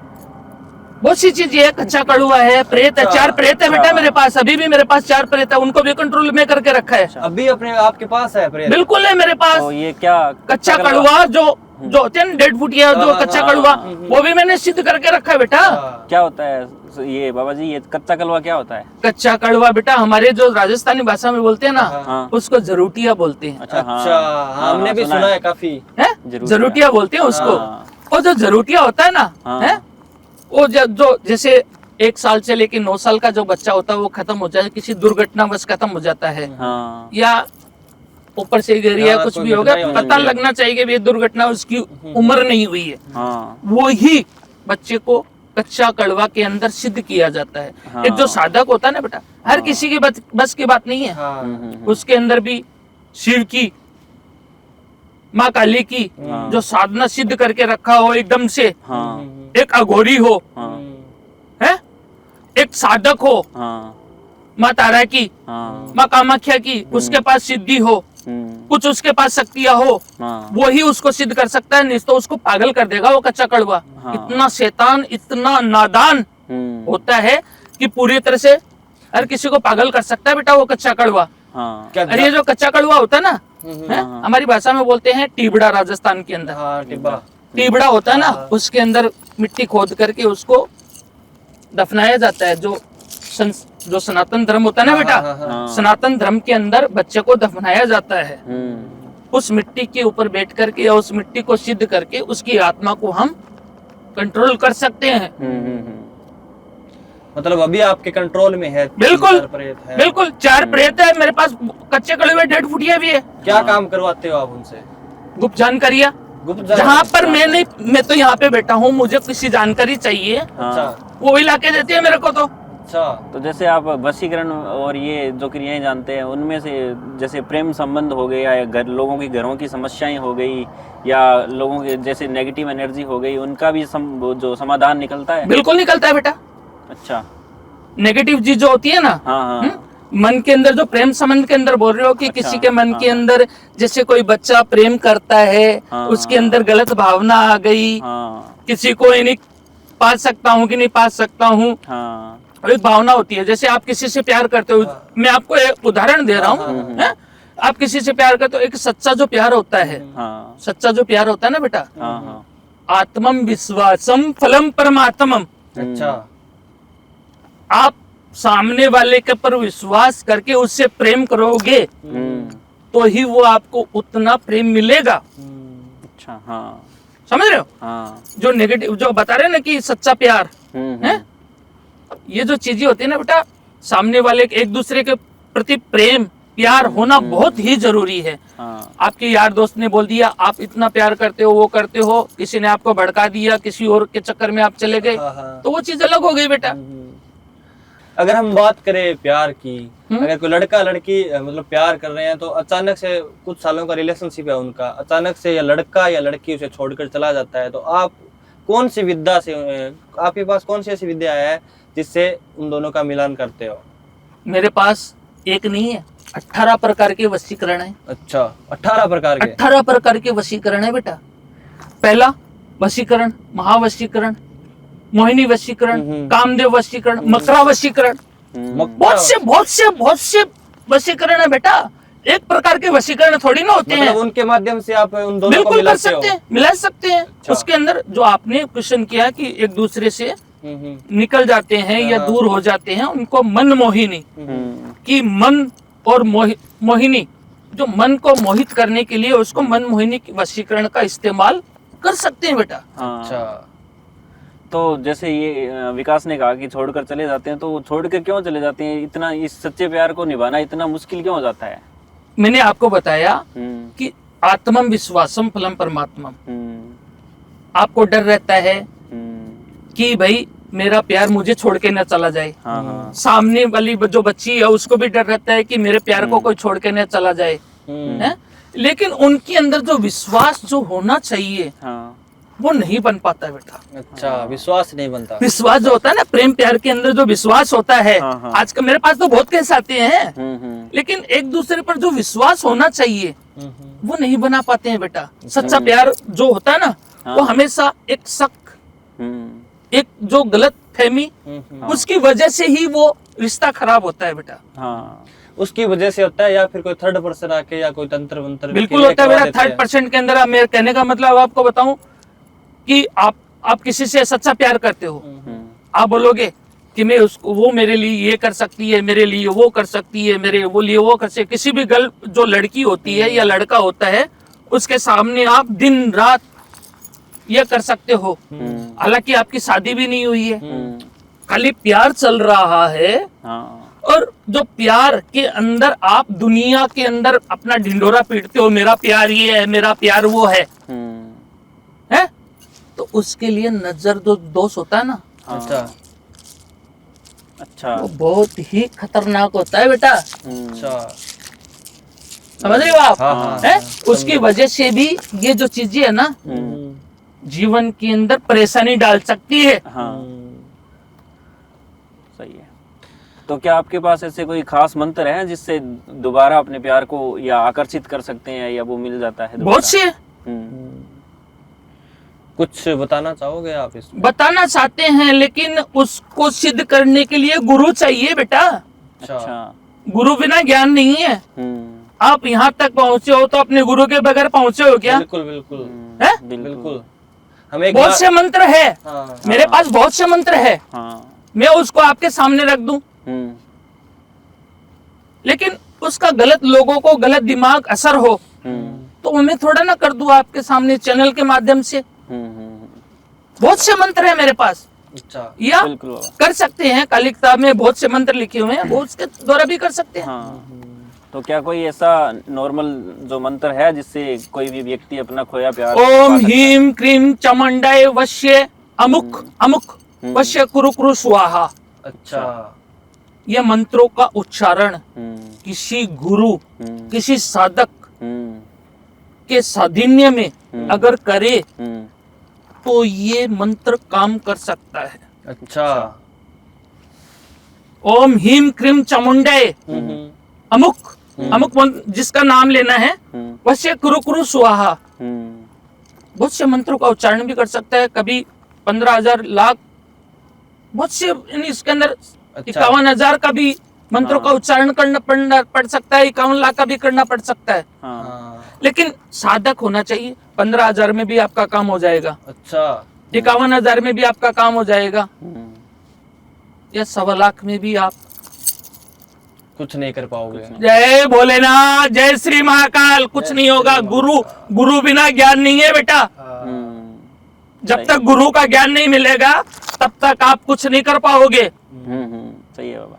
बहुत सी चीजें है, कच्चा कड़ुआ है, प्रेत है, 4 प्रेत है बेटा मेरे पास, अभी भी मेरे पास 4 प्रेत है, उनको भी कंट्रोल में करके रखा है। अभी अपने आपके पास है प्रेत? बिल्कुल है मेरे पास। तो ये क्या कच्चा कड़ुआ जो होते हैं डेड फुटिया, जो कच्चा कड़ुआ, वो भी मैंने सिद्ध करके रखा है बेटा। क्या होता है ये बाबा जी, ये कच्चा कलवा क्या होता है? कच्चा कड़वा बेटा हमारे जो राजस्थानी भाषा में बोलते हैं ना, हाँ। उसको जरूटिया बोलते हैं। अच्छा हाँ, अच्छा, हमने भी सुना है काफी। है? जरूटिया बोलते हैं उसको। हाँ। वो जो जरूटिया होता है ना, हाँ। है? वो जो जैसे 1 साल से लेके 9 साल का जो बच्चा होता है वो खत्म हो जाए, किसी दुर्घटनावश खत्म हो जाता है, हाँ या ऊपर से गिर गया, हाँ, कुछ कोई भी हो गया, घटना ही पता होनी है। लगना चाहिए कि ये दुर्घटना उसकी उम्र नहीं हुई है। हाँ वो ही बच्चे को कच्चा कड़वा के अंदर सिद्ध किया जाता है। हाँ। एक जो साधक होता है ना बेटा, हर किसी की बस की बात नहीं है। हाँ। उसके अंदर भी शिव की, माँ काली की जो साधना सिद्ध करके रखा हो एकदम से, हाँ एक अघोरी हो, हाँ है, एक साधक हो, हाँ माँ तारा की, हाँ माँ कामाख्या की, उसके पास सिद्धि हो, कुछ उसके पास शक्तियां हो, हाँ वो ही उसको सिद्ध कर सकता है, नहीं तो उसको पागल कर देगा वो कच्चा कड़वा। हाँ। इतना शैतान, इतना नादान होता है कि पूरी तरह से हर किसी को पागल कर सकता है बेटा वो कच्चा कड़वा। हाँ क्या अरे ये जो कच्चा कड़वा होता है ना, है? हमारी भाषा में बोलते हैं टीबड़ा, राजस्थान के अंदर हाँ, टिब्बा। टीबड़ा होता है ना, उसके अंदर मिट्टी खोद करके उसको दफनाया जाता है। जो सनातन धर्म होता है ना बेटा, हाँ। सनातन धर्म के अंदर बच्चे को दफनाया जाता है। उस मिट्टी के ऊपर बैठ करके या उस मिट्टी को सिद्ध करके उसकी आत्मा को हम कंट्रोल कर सकते हैं। मतलब अभी आपके कंट्रोल में है? बिल्कुल 4 प्रेत है। बिल्कुल 4 प्रेत है मेरे पास, कच्चे कड़वे डेढ़ फुटिया भी है। क्या काम करवाते हो आप उनसे? गुप्त जानकारियां, गुप्त जहाँ पर मैं तो यहाँ पे बैठा हूँ, मुझे किसी जानकारी चाहिए अच्छा वो ही लाके देती है मेरे को। तो अच्छा, तो जैसे आप वशीकरण और ये जो क्रियाएं जानते हैं, उनमें से जैसे प्रेम संबंध हो गया या लोगों की घरों की समस्याएं हो गई या लोगों के जैसे नेगेटिव एनर्जी हो गई, उनका भी जो समाधान निकलता है? बिल्कुल निकलता है बेटा। अच्छा, नेगेटिव चीज जो होती है ना, हाँ हाँ मन के अंदर जो प्रेम संबंध के अंदर बोल रहे हो कि अच्छा, किसी के मन हाँ, के अंदर जैसे कोई बच्चा प्रेम करता है, हाँ, उसके अंदर गलत भावना आ गई, हाँ किसी को नहीं पा सकता हूँ कि नहीं पा सकता हूँ, हाँ एक भावना होती है। जैसे आप किसी से प्यार करते हो, मैं आपको एक उदाहरण दे रहा हूँ, हैं? आप किसी से प्यार करते हो, एक सच्चा जो प्यार होता है, हाँ सच्चा जो प्यार होता है ना बेटा, हाँ हाँ आत्मम विश्वासम फलम परमात्मम। अच्छा, आप सामने वाले के पर विश्वास करके उससे प्रेम करोगे तो ही वो आपको उतना प्रेम मिलेगा। अच्छा, हाँ समझ रहे हो? हाँ जो नेगेटिव जो बता रहे हैं ना कि सच्चा प्यार है, ये जो चीजें होती है ना बेटा, सामने वाले एक दूसरे के प्रति प्रेम प्यार होना बहुत ही जरूरी है। हाँ आपके यार दोस्त ने बोल दिया आप इतना प्यार करते हो, वो करते हो, किसी ने आपको भड़का दिया, किसी और के चक्कर में आप चले गए, तो वो चीज अलग हो गई बेटा। अगर हम बात करें प्यार की, अगर कोई लड़का लड़की मतलब प्यार कर रहे हैं तो अचानक से कुछ सालों का रिलेशनशिप है उनका, अचानक से या लड़का या लड़की उसे छोड़कर चला जाता है, तो आप कौन सी विद्या से, आपके पास कौन सी ऐसी विद्या है जिससे उन दोनों का मिलान करते हो? मेरे पास एक नहीं है, 18 प्रकार के वशीकरण है। अच्छा, 18 प्रकार के? 18 प्रकार के वशीकरण है बेटा। पहला वशीकरण महावशीकरण, मोहिनी वशीकरण, कामदेव वशीकरण, मकरा वशीकरण, बहुत से वशीकरण है बेटा। एक प्रकार के वशीकरण थोड़ी ना होते मतलब हैं, उनके माध्यम से आप उन दोनों को बिल्कुल कर मिलाते हो? सकते हैं, मिला सकते हैं। अच्छा। उसके अंदर जो आपने क्वेश्चन किया कि एक दूसरे से निकल जाते हैं या दूर हो जाते हैं, उनको मन मोहिनी की, मन और मोहिनी जो मन को मोहित करने के लिए उसको मन मोहिनी वशीकरण का इस्तेमाल कर सकते हैं बेटा। अच्छा, तो जैसे ये विकास ने कहा कि छोड़कर चले जाते हैं, तो छोड़कर क्यों चले जाते हैं? इतना इस सच्चे प्यार को निभाना इतना मुश्किल क्यों हो जाता है? मैंने आपको बताया कि आत्मम विश्वासम फलम परमात्मम। आपको डर रहता है कि भाई मेरा प्यार मुझे छोड़ के न चला जाए, सामने वाली जो बच्ची है उसको भी डर रहता है कि मेरे प्यार को कोई छोड़ के न चला जाए, है? लेकिन उनके अंदर जो विश्वास जो होना चाहिए हाँ वो नहीं बन पाता है बेटा। अच्छा, विश्वास नहीं बनता। विश्वास जो होता है ना, प्रेम प्यार के अंदर जो विश्वास होता है, हाँ। आज का मेरे पास तो बहुत केस आते हैं, हम्म। लेकिन एक दूसरे पर जो विश्वास होना चाहिए वो नहीं बना पाते हैं बेटा। सच्चा प्यार जो होता है ना, वो हमेशा एक शक, एक जो गलत फहमी, उसकी वजह से ही वो रिश्ता खराब होता है बेटा। हाँ उसकी वजह से होता है, या फिर कोई थर्ड पर्सन आके या कोई तंत्र मंत्र बिल्कुल होता है बेटा। 3% के अंदर आप, मेरे कहने का मतलब आपको बताऊं कि आप किसी से सच्चा प्यार करते हो, आप बोलोगे कि मैं उसको, वो मेरे लिए ये कर सकती है, मेरे लिए वो कर सकती है, मेरे वो लिए वो कर सकती है। किसी भी गर्ल जो लड़की होती है या लड़का होता है, उसके सामने आप दिन रात ये कर सकते हो, हालांकि आपकी शादी भी नहीं हुई है, खाली प्यार चल रहा है। हाँ और जो प्यार के अंदर आप दुनिया के अंदर अपना ढिंडोरा पीटते हो, मेरा प्यार ये है, मेरा प्यार वो है, है? तो उसके लिए नजर जो दोष होता है ना, अच्छा वो बहुत ही खतरनाक होता है बेटा। अच्छा, समझ रहे हो आप? हाँ, है? उसकी वजह से भी ये जो चीजें है ना, जीवन के अंदर परेशानी डाल सकती है। हाँ सही है। तो क्या आपके पास ऐसे कोई खास मंत्र है जिससे दोबारा अपने प्यार को या आकर्षित कर सकते हैं, या वो मिल जाता है दोबारा? बहुत से कुछ बताना चाहोगे आप इसमें? बताना चाहते हैं, लेकिन उसको सिद्ध करने के लिए गुरु चाहिए बेटा। अच्छा गुरु बिना ज्ञान नहीं है। आप यहाँ तक पहुँचे हो तो अपने गुरु के बगैर पहुँचे हो क्या? बिल्कुल बिल्कुल है? बिल्कुल। हम एक बहुत से मंत्र है, हाँ, मेरे पास बहुत से मंत्र है, हाँ मैं उसको आपके सामने रख दूं, लेकिन उसका गलत लोगों को गलत दिमाग असर हो तो मैं थोड़ा ना कर दूं आपके सामने चैनल के माध्यम से। बहुत से मंत्र है मेरे पास, अच्छा, या बिल्कुल बाबा। कर सकते हैं, काली किताब में बहुत से मंत्र लिखे हुए हैं, वो उसके द्वारा भी कर सकते हैं। हाँ तो क्या कोई ऐसा नॉर्मल जो मंत्र है जिससे कोई भी व्यक्ति अपना खोया प्यार ओम पा सकता है? ह्रीम क्रीम चमुंडाय वश्य अमुक अमुक वश्य कुरु कुरु स्वाहा। अच्छा, यह मंत्रों का उच्चारण किसी गुरु, किसी साधक के साधिन्य में अगर करे तो ये मंत्र काम कर सकता है। अच्छा, ओम ह्रीम क्रीम चामुंडाय अमुक अमुक जिसका नाम लेना है, वश्य कुरु कुरु स्वाहा। बहुत से मंत्रों का उच्चारण भी कर सकता है, कभी 15,000 लाख, बहुत से इसके अंदर 51,000 का भी मंत्रों का उच्चारण करना पड़ सकता है, 51 लाख का भी करना पड़ सकता है। लेकिन साधक होना चाहिए। 15,000 में भी आपका काम हो जाएगा, अच्छा, 51,000 में भी आपका काम हो जाएगा, या 1.25 लाख में भी आप कुछ नहीं कर पाओगे। जय भोलेनाथ, जय श्री महाकाल। कुछ नहीं होगा। गुरु बिना ज्ञान नहीं है बेटा। जब तक गुरु का ज्ञान नहीं मिलेगा तब तक आप कुछ नहीं कर पाओगे। सही है बाबा।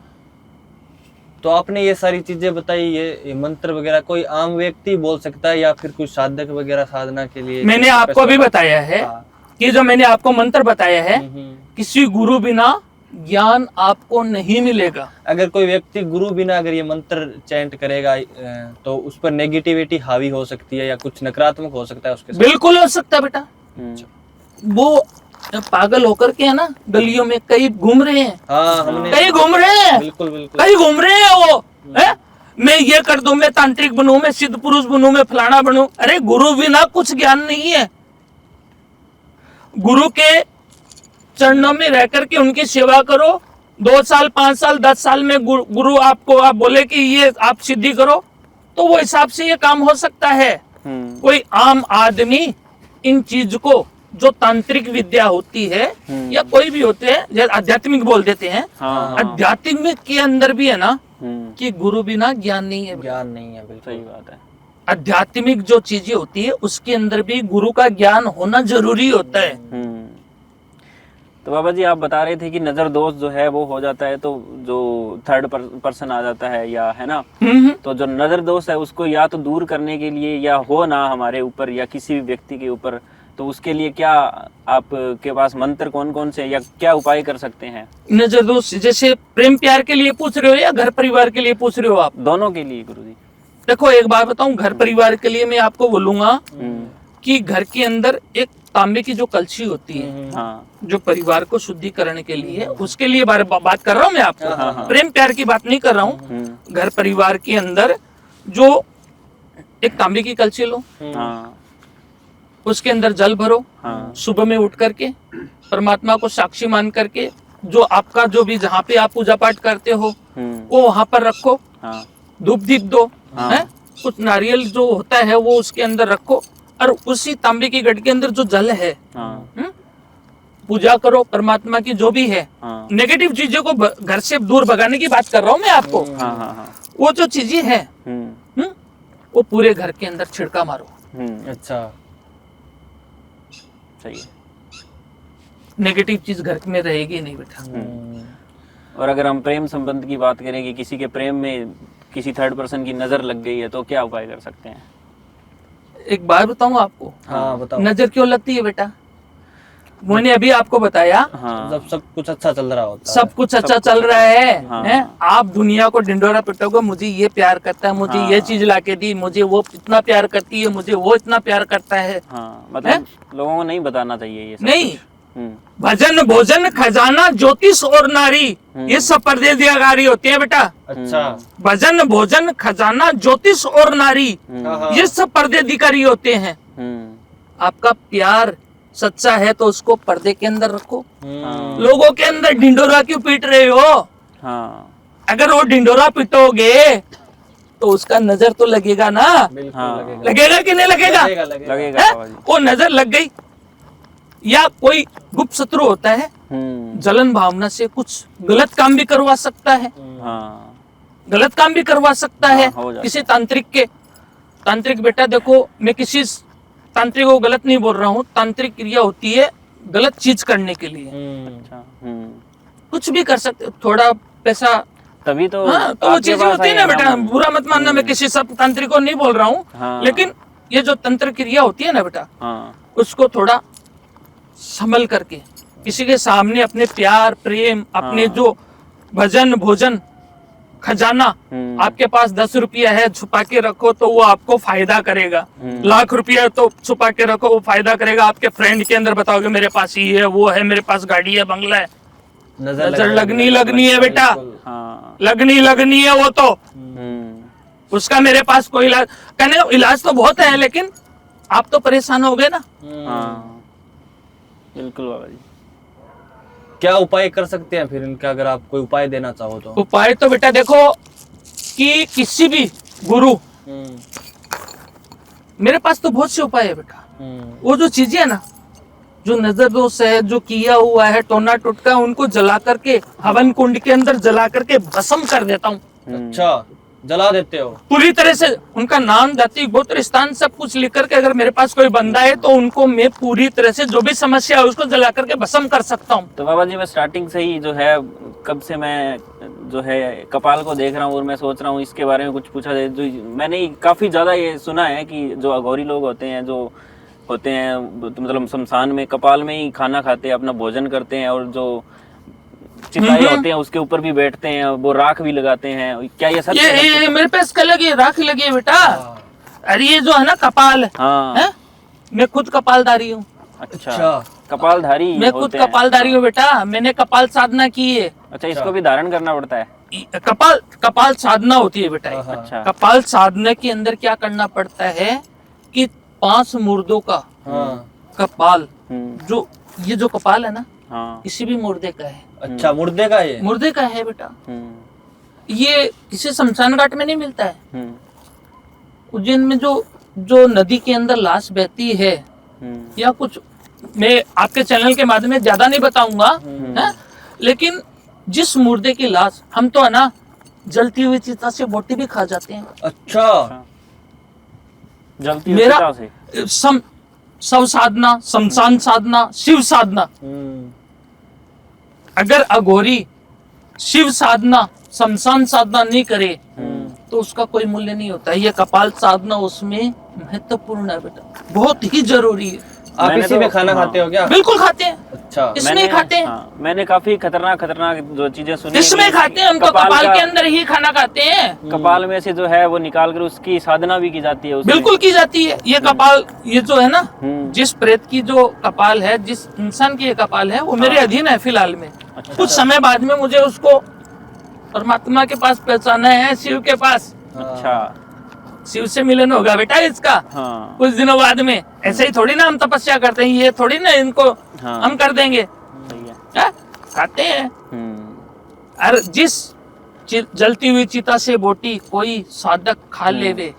तो आपने ये सारी चीजें बताई, ये मंत्र वगैरह कोई आम व्यक्ति बोल सकता है या फिर कुछ साधक वगैरह साधना के लिए? मैंने आपको भी बताया है कि जो मैंने आपको मंत्र बताया है, किसी गुरु बिना ज्ञान आपको नहीं मिलेगा। अगर कोई व्यक्ति गुरु बिना अगर ये मंत्र चैंट करेगा तो उस पर नेगेटिविटी हावी हो सकती है या कुछ नकारात्मक हो सकता है उसके साथ? बिल्कुल हो सकता है बेटा। वो पागल होकर के है ना, गलियों में कई घूम रहे हैं। हाँ, हमने कई घूम रहे हैं, बिल्कुल बिल्कुल कई घूम रहे हैं वो है? मैं ये कर दूं, मैं तांत्रिक बनूं, मैं सिद्ध पुरुष बनूं, मैं फलाना बनूं। अरे गुरु बिना कुछ ज्ञान नहीं है। गुरु के चरणों में रह करके उनकी सेवा करो। 2 साल 5 साल 10 साल में गुरु आपको आप बोले कि ये आप सिद्धि करो, तो वो हिसाब से ये काम हो सकता है। कोई आम आदमी इन चीज को, जो तांत्रिक विद्या होती है या कोई भी होते हैं, जैसे आध्यात्मिक बोल देते हैं, आध्यात्मिक के अंदर भी है ना कि गुरु बिना ज्ञान नहीं है। ज्ञान नहीं है, बिल्कुल सही बात है। आध्यात्मिक जो चीजें होती है उसके अंदर भी गुरु का ज्ञान होना जरूरी होता है। तो बाबा जी आप बता रहे थे कि नजर दोष जो है वो हो जाता है तो जो थर्ड पर्सन आ जाता है, या है ना, तो जो नजर दोष है उसको या तो दूर करने के लिए, या हो ना हमारे ऊपर या किसी भी व्यक्ति के ऊपर, तो उसके लिए क्या आपके पास मंत्र कौन कौन से या क्या उपाय कर सकते हैं? नजर दोष जैसे प्रेम प्यार के लिए पूछ रहे हो या घर परिवार के लिए पूछ रहे हो आप? दोनों के लिए गुरुजी। देखो एक बात बताऊं, घर परिवार के लिए मैं आपको बोलूंगा कि घर के अंदर एक तांबे की जो कलछी होती है, हाँ जो परिवार को शुद्धिकरण के लिए, उसके लिए बात कर रहा हूँ मैं आपको, हाँ। प्रेम प्यार की बात नहीं कर रहा हूँ। घर परिवार के अंदर जो एक तांबे की कलछी लो, हाँ उसके अंदर जल भरो, हाँ सुबह में उठ करके परमात्मा को साक्षी मान करके, जो आपका जो भी जहाँ पे आप पूजा पाठ करते हो वो वहां पर रखो, हाँ धूप दीप दो, हाँ। है कुछ नारियल जो होता है वो उसके अंदर रखो, और उसी तांबे की घट के अंदर जो जल है, हाँ पूजा करो परमात्मा की जो भी है। हाँ नेगेटिव चीजों को घर से दूर भगाने की बात कर रहा हूँ मैं आपको। हाँ हाँ वो जो चीजें है वो पूरे घर के अंदर छिड़का मारो। अच्छा, सही है। नेगेटिव चीज घर में रहेगी नहीं बेटा। और अगर हम प्रेम संबंध की बात करें कि किसी के प्रेम में किसी थर्ड पर्सन की नजर लग गई है तो क्या उपाय कर सकते हैं? एक बात बताऊं आपको, हाँ बताओ। नजर क्यों लगती है बेटा? मैंने अभी आपको बताया, हाँ जब सब कुछ अच्छा चल रहा होता सब कुछ अच्छा चल रहा है, हाँ। हैं? आप दुनिया को ढिंडोरा पिटोगे, मुझे ये प्यार करता है, मुझे ये चीज लाके दी, मुझे वो इतना प्यार करती है, मुझे वो इतना प्यार करता है। हाँ, मतलब लोगों को नहीं बताना चाहिए ये सब नहीं, कुछ। भजन भोजन खजाना ज्योतिष और नारी, ये सब परदेसियागारी होती है बेटा। अच्छा, भजन भोजन खजाना ज्योतिष और नारी, ये सब पर्देधिकारी होते हैं। आपका प्यार सच्चा है तो उसको पर्दे के अंदर रखो। लोगों के अंदर ढिंडोरा क्यों पीट रहे हो? हाँ अगर वो ढिंडोरा पीटोगे तो उसका नजर तो लगेगा ना। हाँ लगेगा कि नहीं लगेगा? लगेगा है? बाबा जी। वो नजर लग गई, या कोई गुप्त शत्रु होता है, जलन भावना से कुछ गलत काम भी करवा सकता है, हाँ गलत काम भी करवा सकता है हो जाता किसी तांत्रिक के। तांत्रिक बेटा देखो, मैं किसी तांत्रिक को गलत नहीं बोल रहा हूँ, तांत्रिक क्रिया होती है गलत चीज करने के लिए। अच्छा कुछ भी कर सकते, थोड़ा पैसा, तभी तो हाँ, तो वो आपके चीजें पास होती है आए ना बेटा। हम। बुरा मत मानना, मैं किसी सब तांत्रिक को नहीं बोल रहा हूँ, हाँ। लेकिन ये जो तंत्र क्रिया होती है ना बेटा, हाँ उसको थोड़ा संभल करके किसी के सामने अपने प्यार प्रेम, अपने जो भजन भोजन खजाना, आपके पास 10 रुपया है छुपा के रखो तो वो आपको फायदा करेगा। लाख रुपया है तो छुपा के रखो, वो फायदा करेगा। आपके फ्रेंड के अंदर बताओगे मेरे पास ये है वो है, मेरे पास गाड़ी है बंगला है, नजर लगनी है बेटा, हाँ लगनी है वो तो। उसका मेरे पास कोई इलाज, कहने का इलाज तो बहुत है, लेकिन आप तो परेशान हो गए ना। हाँ बिल्कुल बाबा जी। क्या उपाय कर सकते हैं फिर इनका, अगर आप कोई उपाय देना चाहो तो? उपाय तो बेटा देखो कि किसी भी गुरु, मेरे पास तो बहुत से उपाय है बेटा। वो जो चीजें है ना, जो नजर दोष है, जो किया हुआ है टोना टुटका, उनको जला करके हवन कुंड के अंदर जला करके भस्म कर देता हूँ। अच्छा, जला देते हो? पूरी तरह से उनका नाम, जाति, गोत्र, स्थान सब कुछ लिख करके, अगर मेरे पास कोई बंदा है तो उनको मैं पूरी तरह से जो भी समस्या है उसको जला करके भस्म कर सकता हूँ। तो बाबा जी मैं स्टार्टिंग से ही जो है, कब से मैं जो है कपाल को देख रहा हूँ और मैं सोच रहा हूँ इसके बारे में कुछ पूछा जाए। जो मैंने काफी ज्यादा ये सुना है कि जो अघोरी लोग होते हैं, जो होते हैं मतलब शमशान में कपाल में ही खाना खाते हैं, अपना भोजन करते हैं, और जो चिताई होते हैं उसके ऊपर भी बैठते हैं, वो राख भी लगाते हैं। क्या ये सच है? ये मेरे पास क्या लगी, राख लगी है बेटा। अरे ये जो है ना कपाल हाँ है, मैं खुद कपालधारी हूँ। अच्छा, कपालधारी मैं खुद होते हैं। कपालधारी हूँ बेटा, मैंने कपाल साधना की है। अच्छा, इसको भी धारण करना पड़ता है? कपाल साधना होती है बेटा। अच्छा, कपाल साधना के अंदर क्या करना पड़ता है कि 5 मुर्दों का कपाल, जो ये जो कपाल है ना, हाँ किसी भी मुर्दे का है। अच्छा, मुर्दे का ये? मुर्दे का है बेटा। ये किसी शमशान घाट में नहीं मिलता है। उज्जैन में जो नदी के अंदर लाश बहती है, या कुछ मैं आपके चैनल के माध्यम में ज्यादा नहीं बताऊंगा, है? लेकिन जिस मुर्दे की लाश, हम तो है ना जलती हुई चिता से बोटी भी खा जाते हैं। अच्छा, जलती हुई मेरा चिता से? शव साधना, शमशान साधना, शिव साधना। अगर अघोरी शिव साधना, शमशान साधना नहीं करे तो उसका कोई मूल्य नहीं होता है। ये कपाल साधना उसमें महत्वपूर्ण है बेटा, बहुत ही जरूरी है। आप इसी में खाना खाते हो क्या? बिल्कुल खाते हैं। अच्छा इसमें ही खाते हैं। हाँ, मैंने काफी खतरनाक जो चीजें सुनी है इसमें कि खाते हैं, हम तो कपाल के अंदर ही खाना खाते हैं। कपाल में से जो है वो निकाल कर उसकी साधना भी की जाती है उसमें। बिल्कुल की जाती है। ये कपाल, ये जो है ना, हम्म। जिस प्रेत की जो कपाल है, जिस इंसान की ये कपाल है, वो मेरे अधीन है फिलहाल में। कुछ समय बाद में मुझे उसको परमात्मा के पास पहुंचाना है, शिव के पास। अच्छा। शिव से मिलन होगा बेटा इसका हाँ। कुछ दिनों बाद में। ऐसे ही थोड़ी ना हम तपस्या करते हैं, ये थोड़ी ना इनको हाँ। हम कर देंगे। सही है। क्या खाते हैं। हम्म। और जिस जलती हुई चिता से बोटी कोई साधक खा लेवे,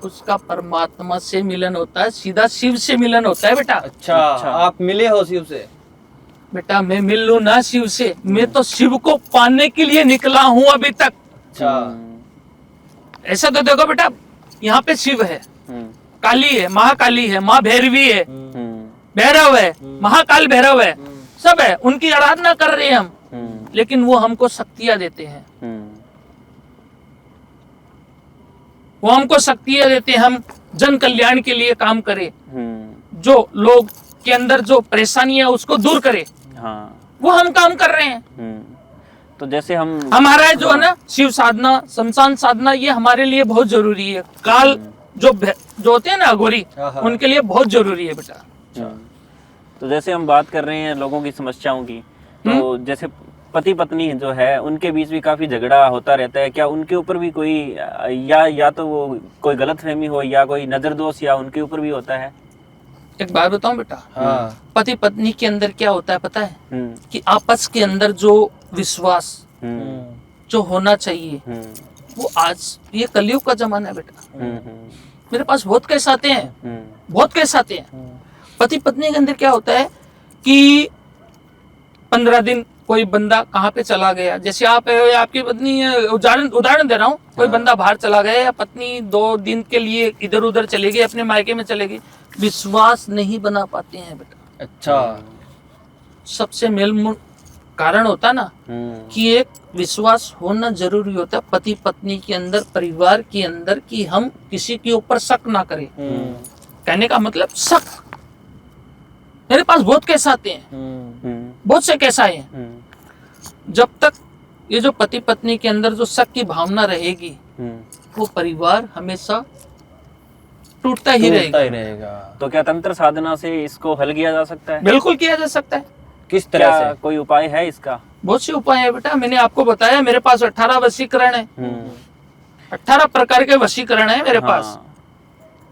उसका परमात्मा से मिलन होता है, सीधा शिव से मिलन होता है बेटा। अच्छा, आप मिले हो शिव से? बेटा मैं मिल लूं ना शिव से, मैं तो शिव को पाने के लिए निकला हूं अभी तक। अच्छा। ऐसा तो देखो बेटा, यहाँ पे शिव है, काली है, महाकाली है, माँ भैरवी है, भैरव है, महाकाल भैरव है, सब है, उनकी आराधना कर रहे हैं हम। लेकिन वो हमको शक्तियां देते हैं, वो हमको शक्तियां देते हैं, हम जन कल्याण के लिए काम करें, जो लोग के अंदर जो परेशानियां उसको दूर करे। हाँ। वो हम काम कर रहे हैं। तो जैसे हमारा जो है ना शिव साधना, शमशान साधना, ये हमारे लिए बहुत जरूरी है। काल जो होते हैं ना अघोरी, उनके लिए बहुत जरूरी है बेटा। तो जैसे हम बात कर रहे हैं लोगों की समस्याओं की, तो जैसे पति पत्नी जो है उनके बीच भी काफी झगड़ा होता रहता है, क्या उनके ऊपर भी कोई या तो वो कोई गलतफहमी हो या कोई नजर दोष या उनके ऊपर भी होता है? एक बात बताऊं बेटा, हाँ। पति पत्नी के अंदर क्या होता है पता है? कि आपस के अंदर जो विश्वास जो होना चाहिए, वो आज ये कलयुग का जमाना है बेटा। मेरे पास बहुत केस आते हैं, बहुत केस आते हैं। पति पत्नी के अंदर क्या होता है कि 15 दिन कोई बंदा कहाँ पे चला गया, जैसे आप आपकी पत्नी, उदाहरण दे रहा हूँ, कोई बंदा बाहर चला गया या पत्नी 2 दिन के लिए इधर उधर चले गई, अपने मायके में चले गई, विश्वास नहीं बना पाते हैं बेटा। अच्छा। सबसे मेल कारण होता ना कि एक विश्वास होना जरूरी होता है पति पत्नी के अंदर, परिवार के अंदर, कि हम किसी के ऊपर शक ना करें। कहने का मतलब शक। मेरे पास बहुत केस आते हैं, बहुत से केस आए हैं। जब तक ये जो पति पत्नी के अंदर जो शक की भावना रहेगी, वो परिवार हमेशा टूटता ही रहेगा। तो क्या तंत्र साधना से इसको हल किया जा सकता है? बिल्कुल किया जा सकता है। किस तरह से? कोई उपाय है इसका? बहुत से उपाय है बेटा, मैंने आपको बताया। मेरे पास 18 वशीकरण है, 18 प्रकार के वशीकरण है मेरे पास।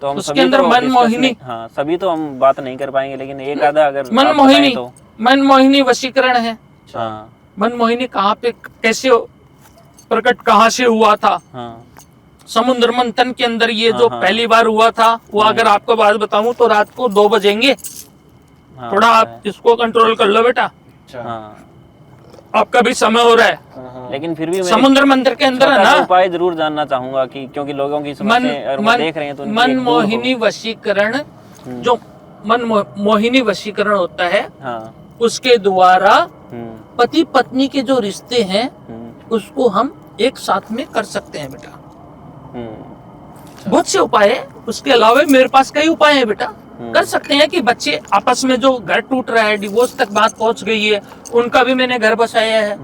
तो हम उसके अंदर मन मोहिनी, हाँ सभी तो हम बात नहीं कर पाएंगे, लेकिन एक आधा अगर मन मोहिनी तो। मन मोहिनी वशीकरण है। हाँ। मन मोहिनी कहाँ पे कैसे प्रकट कहाँ से हुआ था? हाँ। समुद्र मंथन के अंदर ये जो पहली बार हुआ था, वो अगर आपको बात बताऊं तो रात को 2 बजेंगे। थोड़ा आप इसको कंट्रोल कर लो बेटा। हाँ। आपका भी समय हो रहा है, लेकिन फिर भी समुद्र मंदिर के अंदर है ना, उपाय जरूर जानना चाहूंगा कि क्योंकि लोगों की समस्या देख रहे हैं तो मन मोहिनी वशीकरण, जो मन मोहिनी वशीकरण होता है, उसके द्वारा पति पत्नी के जो रिश्ते हैं उसको हम एक साथ में कर सकते हैं बेटा। बहुत से उपाय है, उसके अलावा मेरे पास कई उपाय है बेटा, कर सकते हैं। कि बच्चे आपस में जो घर टूट रहा है, डिवोर्स तक बात पहुंच गई है, उनका भी मैंने घर बसाया है,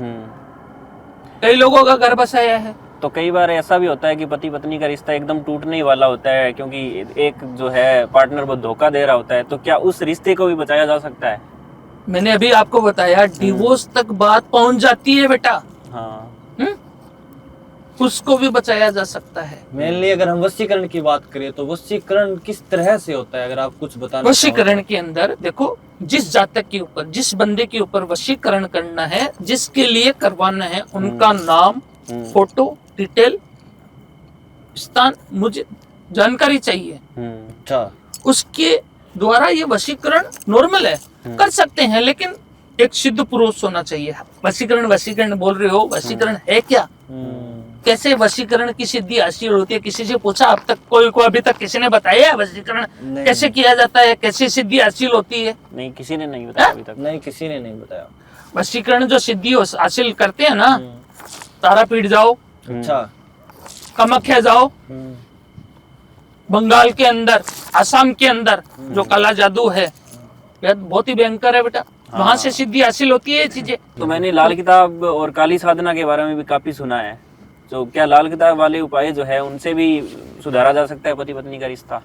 कई लोगों का घर बसाया है। तो कई बार ऐसा भी होता है कि पति पत्नी का रिश्ता एकदम टूटने ही वाला होता है, क्योंकि एक जो है पार्टनर वो धोखा दे रहा होता है, तो क्या उस रिश्ते को भी बचाया जा सकता है? मैंने अभी आपको बताया, डिवोर्स तक बात पहुंच जाती है बेटा, उसको भी बचाया जा सकता है। मेनली अगर हम वशीकरण की बात करें तो वशीकरण किस तरह से होता है, अगर आप कुछ बताना? वशीकरण के अंदर देखो, जिस जातक के ऊपर, जिस बंदे के ऊपर वशीकरण करना है, जिसके लिए करवाना है, उनका नाम, फोटो, डिटेल, स्थान, मुझे जानकारी चाहिए। अच्छा। उसके द्वारा ये वशीकरण नॉर्मल है, कर सकते हैं, लेकिन एक सिद्ध पुरुष होना चाहिए। वशीकरण बोल रहे हो, वशीकरण है क्या? कैसे वशीकरण की सिद्धि हासिल होती है? किसी से पूछा अब तक? कोई को अभी तक किसी ने बताया वशीकरण कैसे किया जाता है, कैसे सिद्धि हासिल होती है? नहीं, किसी ने नहीं बताया अभी तक। नहीं, किसी ने नहीं बताया। वशीकरण जो सिद्धि हासिल करते हैं ना, तारापीठ जाओ, अच्छा, कामाख्या जाओ, बंगाल के अंदर, असम के अंदर जो काला जादू है, बहुत ही भयंकर है बेटा। वहां से सिद्धि हासिल होती है ये चीजें। तो मैंने लाल किताब और काली साधना के बारे में भी काफी सुना है, तो क्या लाल किताब वाले उपाय जो है उनसे भी सुधारा जा सकता है पति पत्नी का रिश्ता?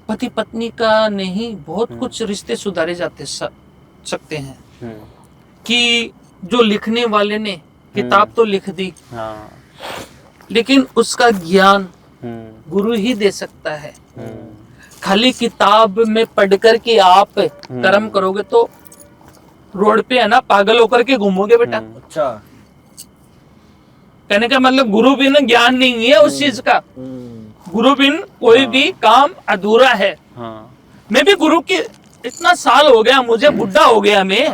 पति पत्नी का नहीं, बहुत कुछ रिश्ते सुधारे जाते सकते हैं कि जो लिखने वाले ने किताब तो लिख दी, हाँ। लेकिन उसका ज्ञान गुरु ही दे सकता है। खाली किताब में पढ़ कर के आप कर्म करोगे तो रोड पे है ना पागल होकर के घूमोगे बेटा। अच्छा। कहने का मतलब गुरु बिन ज्ञान नहीं है उस चीज का, गुरु बिन कोई भी काम अधूरा है। हाँ। मैं भी गुरु की इतना साल हो गया, मुझे बुढ़ा हो गया मैं,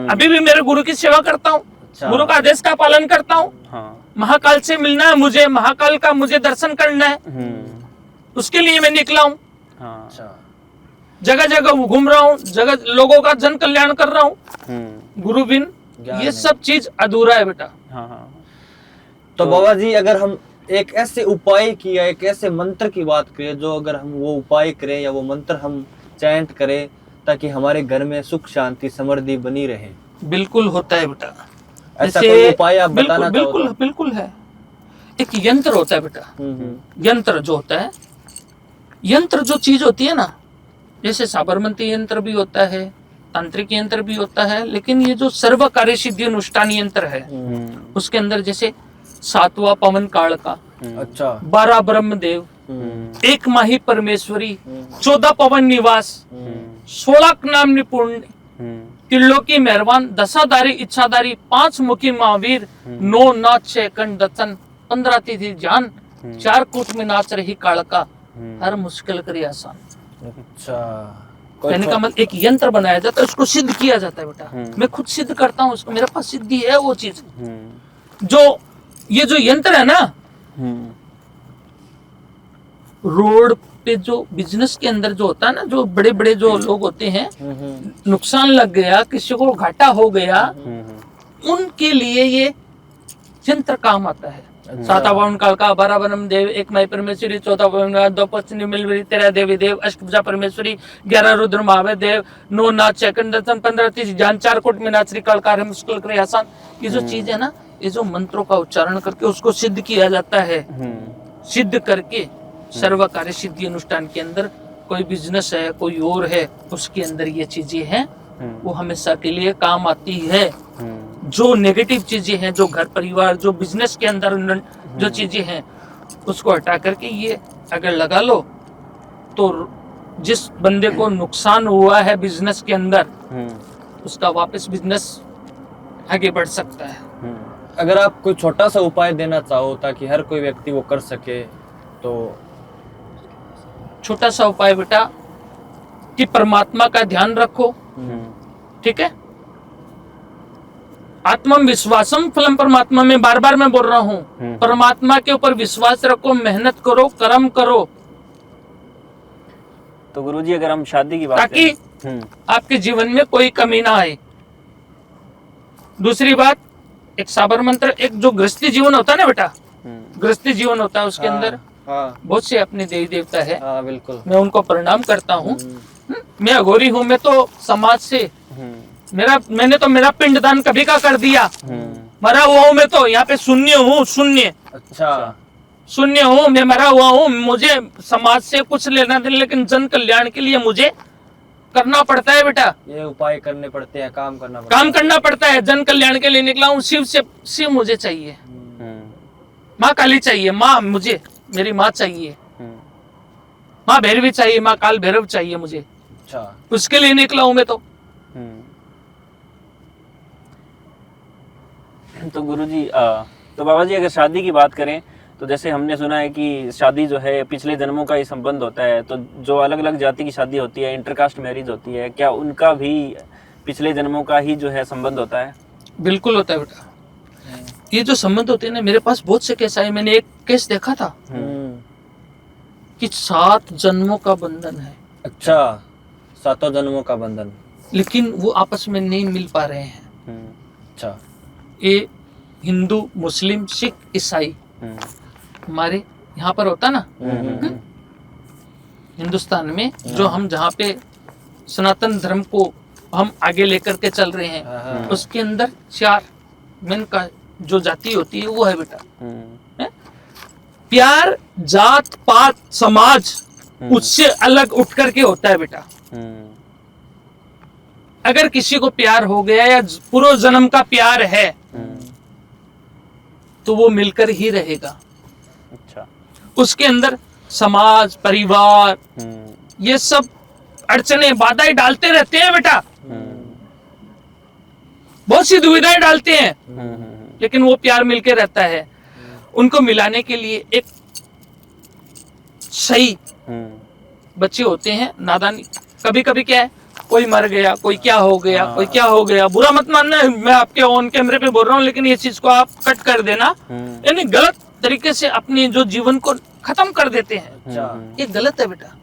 अभी भी मेरे गुरु की सेवा करता हूँ, गुरु का आदेश का पालन करता हूँ। हाँ। महाकाल से मिलना है मुझे, महाकाल का मुझे दर्शन करना है, उसके लिए मैं निकला हूँ। हाँ। जगह जगह घूम रहा हूँ, जगह लोगों का जन कल्याण कर रहा हूँ। गुरु बिन ये सब चीज अधूरा है बेटा। हाँ। तो बाबा जी, अगर हम एक ऐसे उपाय की या एक ऐसे मंत्र की बात करें, जो अगर हम वो उपाय करें या वो मंत्र हम चैंट करें ताकि हमारे घर में सुख शांति समृद्धि बनी रहे, बिल्कुल होता है बेटा। ऐसा कोई उपाय आप बताना चाहो बिल्कुल तो? बिल्कुल है। एक यंत्र होता है बेटा, यंत्र जो होता है, यंत्र जो चीज होती है ना, जैसे साबरमती यंत्र भी होता है, तांत्रिक यंत्र भी होता है, लेकिन ये जो सर्व कार्य सिद्धि अनुष्ठान यंत्र है उसके अंदर जैसे 7वां पवन काल का, अच्छा, 12 ब्रह्मदेव, 1 माही परमेश्वरी, 14 पवन निवास, 16 नाम निपुण, त्रिलोकी मेहरबान, दशाधारी इच्छाधारी, 5 मुखी महावीर, 9 नाच 6 कंठ दर्शन, 15 तिथि ध्यान, 4 कूट में नाच रही कालका, हर मुश्किल करी आसान। अच्छा। कहने का मतलब एक यंत्र बनाया जाता है, उसको सिद्ध किया जाता है बेटा। मैं खुद सिद्ध करता हूँ उसको, मेरे पास सिद्धि है वो चीज। जो ये जो यंत्र है ना, रोड पे जो बिजनेस के अंदर जो होता है ना, जो बड़े बड़े जो लोग होते हैं, नुकसान लग गया, किसी को घाटा हो गया, उनके लिए ये यंत्र काम आता है। 7 पवन काल का, 12 ब्रह्मदेव, 1 माई परमेश्वरी, 14 पवन, 2 पश्चिमी मिलवरी, 13 देवी देव, अष्टभुजा परमेश्वरी, 11 रुद्र महावीर देव, 9 नाच 6 कंठ दर्शन, 15 तिथि ध्यान, 4 कोट में नाच कालकार है मुश्किल करे आसान। ये जो चीज है ना, ये जो मंत्रों का उच्चारण करके उसको सिद्ध किया जाता है, सिद्ध करके सर्व कार्य सिद्धि अनुष्ठान के अंदर कोई बिजनेस है, कोई और है, उसके अंदर ये चीजें हैं, वो हमेशा के लिए काम आती है। जो नेगेटिव चीजें हैं, जो घर परिवार, जो बिजनेस के अंदर जो चीजें हैं, उसको हटा करके ये अगर लगा लो तो जिस बंदे को नुकसान हुआ है बिजनेस के अंदर, उसका वापस बिजनेस आगे बढ़ सकता है। अगर आप कोई छोटा सा उपाय देना चाहो ताकि हर कोई व्यक्ति वो कर सके, तो छोटा सा उपाय बेटा कि परमात्मा का ध्यान रखो, ठीक है। आत्मम विश्वासम फलम परमात्मा में बार बार मैं बोल रहा हूँ, परमात्मा के ऊपर विश्वास रखो, मेहनत करो, कर्म करो। तो गुरुजी, अगर हम शादी की बात ताकि आपके जीवन में कोई कमी ना आए। दूसरी बात, एक साबर मंत्र, एक जो गृहस्थी जीवन होता है ना बेटा, गृहस्थी जीवन होता है, उसके अंदर बहुत से अपने देवी देवता है, बिल्कुल, मैं उनको प्रणाम करता हूँ। मैं अघोरी हूँ, मैं तो समाज से मैंने तो मेरा पिंडदान कभी का कर दिया, मरा हुआ हूँ मैं तो, यहाँ पे शून्य हूँ, शून्य। अच्छा, शून्य हूँ, मैं मरा हुआ हूँ, मुझे समाज से कुछ लेना देना, लेकिन जन कल्याण के लिए मुझे करना पड़ता है बेटा। ये उपाय करने पड़ते हैं, काम करना पड़ता है, जन कल्याण के लिए निकला हूँ। शिव मुझे चाहिए, माँ काली चाहिए, माँ मुझे, मेरी माँ चाहिए, माँ भैरवी चाहिए, माँ काल भैरव चाहिए मुझे। अच्छा, उसके लिए निकला हूँ मैं तो। तो गुरुजी, तो बाबा जी, अगर शादी की बात करें तो जैसे हमने सुना है कि शादी जो है पिछले जन्मों का ही संबंध होता है, तो जो अलग अलग जाति की शादी होती है, इंटरकास्ट मैरिज होती है, क्या उनका भी पिछले जन्मों का ही जो है संबंध होता है? बिल्कुल होता है बेटा। ये जो संबंध होते हैं ना, मेरे पास बहुत से केस आए। मैंने एक केस देखा था कि 7 जन्मों का बंधन है। अच्छा, 7 जन्मों का बंधन, लेकिन वो आपस में नहीं मिल पा रहे हैं। अच्छा, ये हिंदू, मुस्लिम, सिख, ईसाई हमारे यहाँ पर होता ना, हिंदुस्तान में जो हम जहाँ पे सनातन धर्म को हम आगे लेकर के चल रहे हैं, हाँ। उसके अंदर 4 मेन का जो जाति होती है वो है बेटा। हैं? प्यार जात पात समाज उससे अलग उठ करके होता है बेटा। अगर किसी को प्यार हो गया या पूर्व जन्म का प्यार है तो वो मिलकर ही रहेगा। अच्छा। उसके अंदर समाज परिवार ये सब अड़चने बाधाएं डालते रहते हैं बेटा, बहुत सी दुविधाएं डालते हैं, लेकिन वो प्यार मिलके रहता है। उनको मिलाने के लिए एक सही बच्चे होते हैं, नादानी कभी कभी क्या है, कोई मर गया, कोई क्या हो गया, कोई क्या हो गया, बुरा मत मानना, मैं आपके ऑन कैमरे पे बोल रहा हूँ, लेकिन ये चीज को आप कट कर देना, यानी गलत तरीके से अपने जो जीवन को खत्म कर देते हैं, ये गलत है बेटा।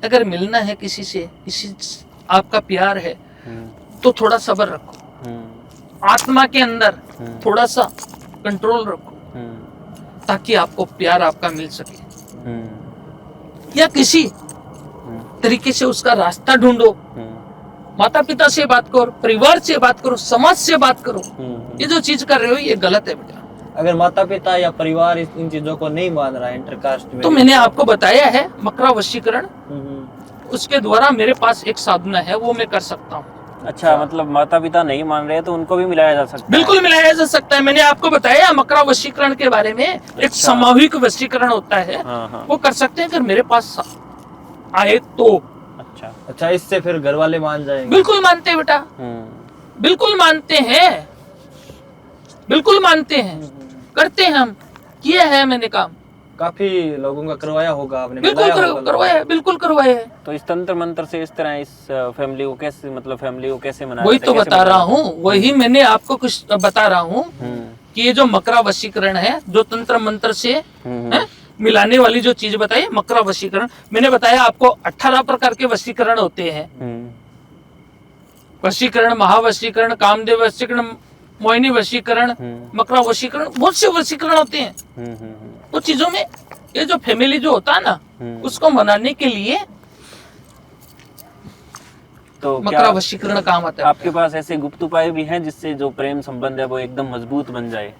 अगर मिलना है किसी से, किसी आपका प्यार है तो थोड़ा सब्र रखो, आत्मा के अंदर थोड़ा सा कंट्रोल रखो, ताकि आपको प्यार आपका मिल सके, या किसी तरीके से उसका रास्ता ढूंढो। माता पिता से बात करो, परिवार से बात करो, समाज से बात करो। ये जो चीज कर रहे हो ये गलत है बेटा। अगर माता पिता या परिवार इन चीजों को नहीं मान रहा है इंटरकास्ट में, तो मैंने आपको बताया है मकरा वशीकरण, उसके द्वारा मेरे पास एक साधना है, वो मैं कर सकता हूँ। अच्छा, मतलब माता पिता नहीं मान रहे तो उनको भी मिलाया जा सकता है? बिल्कुल मिलाया जा सकता है। मैंने आपको बताया मकरा वशीकरण के बारे में, एक सामूहिक वशीकरण होता है, वो कर सकते हैं अगर मेरे पास आए तो। अच्छा, इससे फिर घर वाले मान जाएंगे? बिल्कुल मानते हैं बेटा, बिल्कुल मानते हैं, बिल्कुल मानते हैं, करते हैं हम, किया है मैंने काम। काफी लोगों का करवाया होगा आपने? बिल्कुल करवाया, बिल्कुल करवाया है। तो इस तंत्र मंत्र से इस तरह इस फैमिली को कैसे, मतलब फैमिली को कैसे मनाया? वही तो बता रहा हूँ, वही मैंने आपको कुछ बता रहा हूँ कि ये जो मकरा वशीकरण है, जो तंत्र मंत्र से मिलाने वाली जो चीज बताई मकरा वशीकरण, मैंने बताया आपको 18 प्रकार के वशीकरण होते हैं। वशीकरण, महावशीकरण, कामदेव वशीकरण, मोहिनी वशीकरण, मकरा वशीकरण, बहुत से वशीकरण होते हैं। वो चीजों में ये जो फैमिली जो होता है ना, उसको मनाने के लिए तो मकरा वशीकरण काम आता है। आपके पास ऐसे गुप्त उपाय भी हैं जिससे जो प्रेम संबंध है वो एकदम मजबूत बन जाए?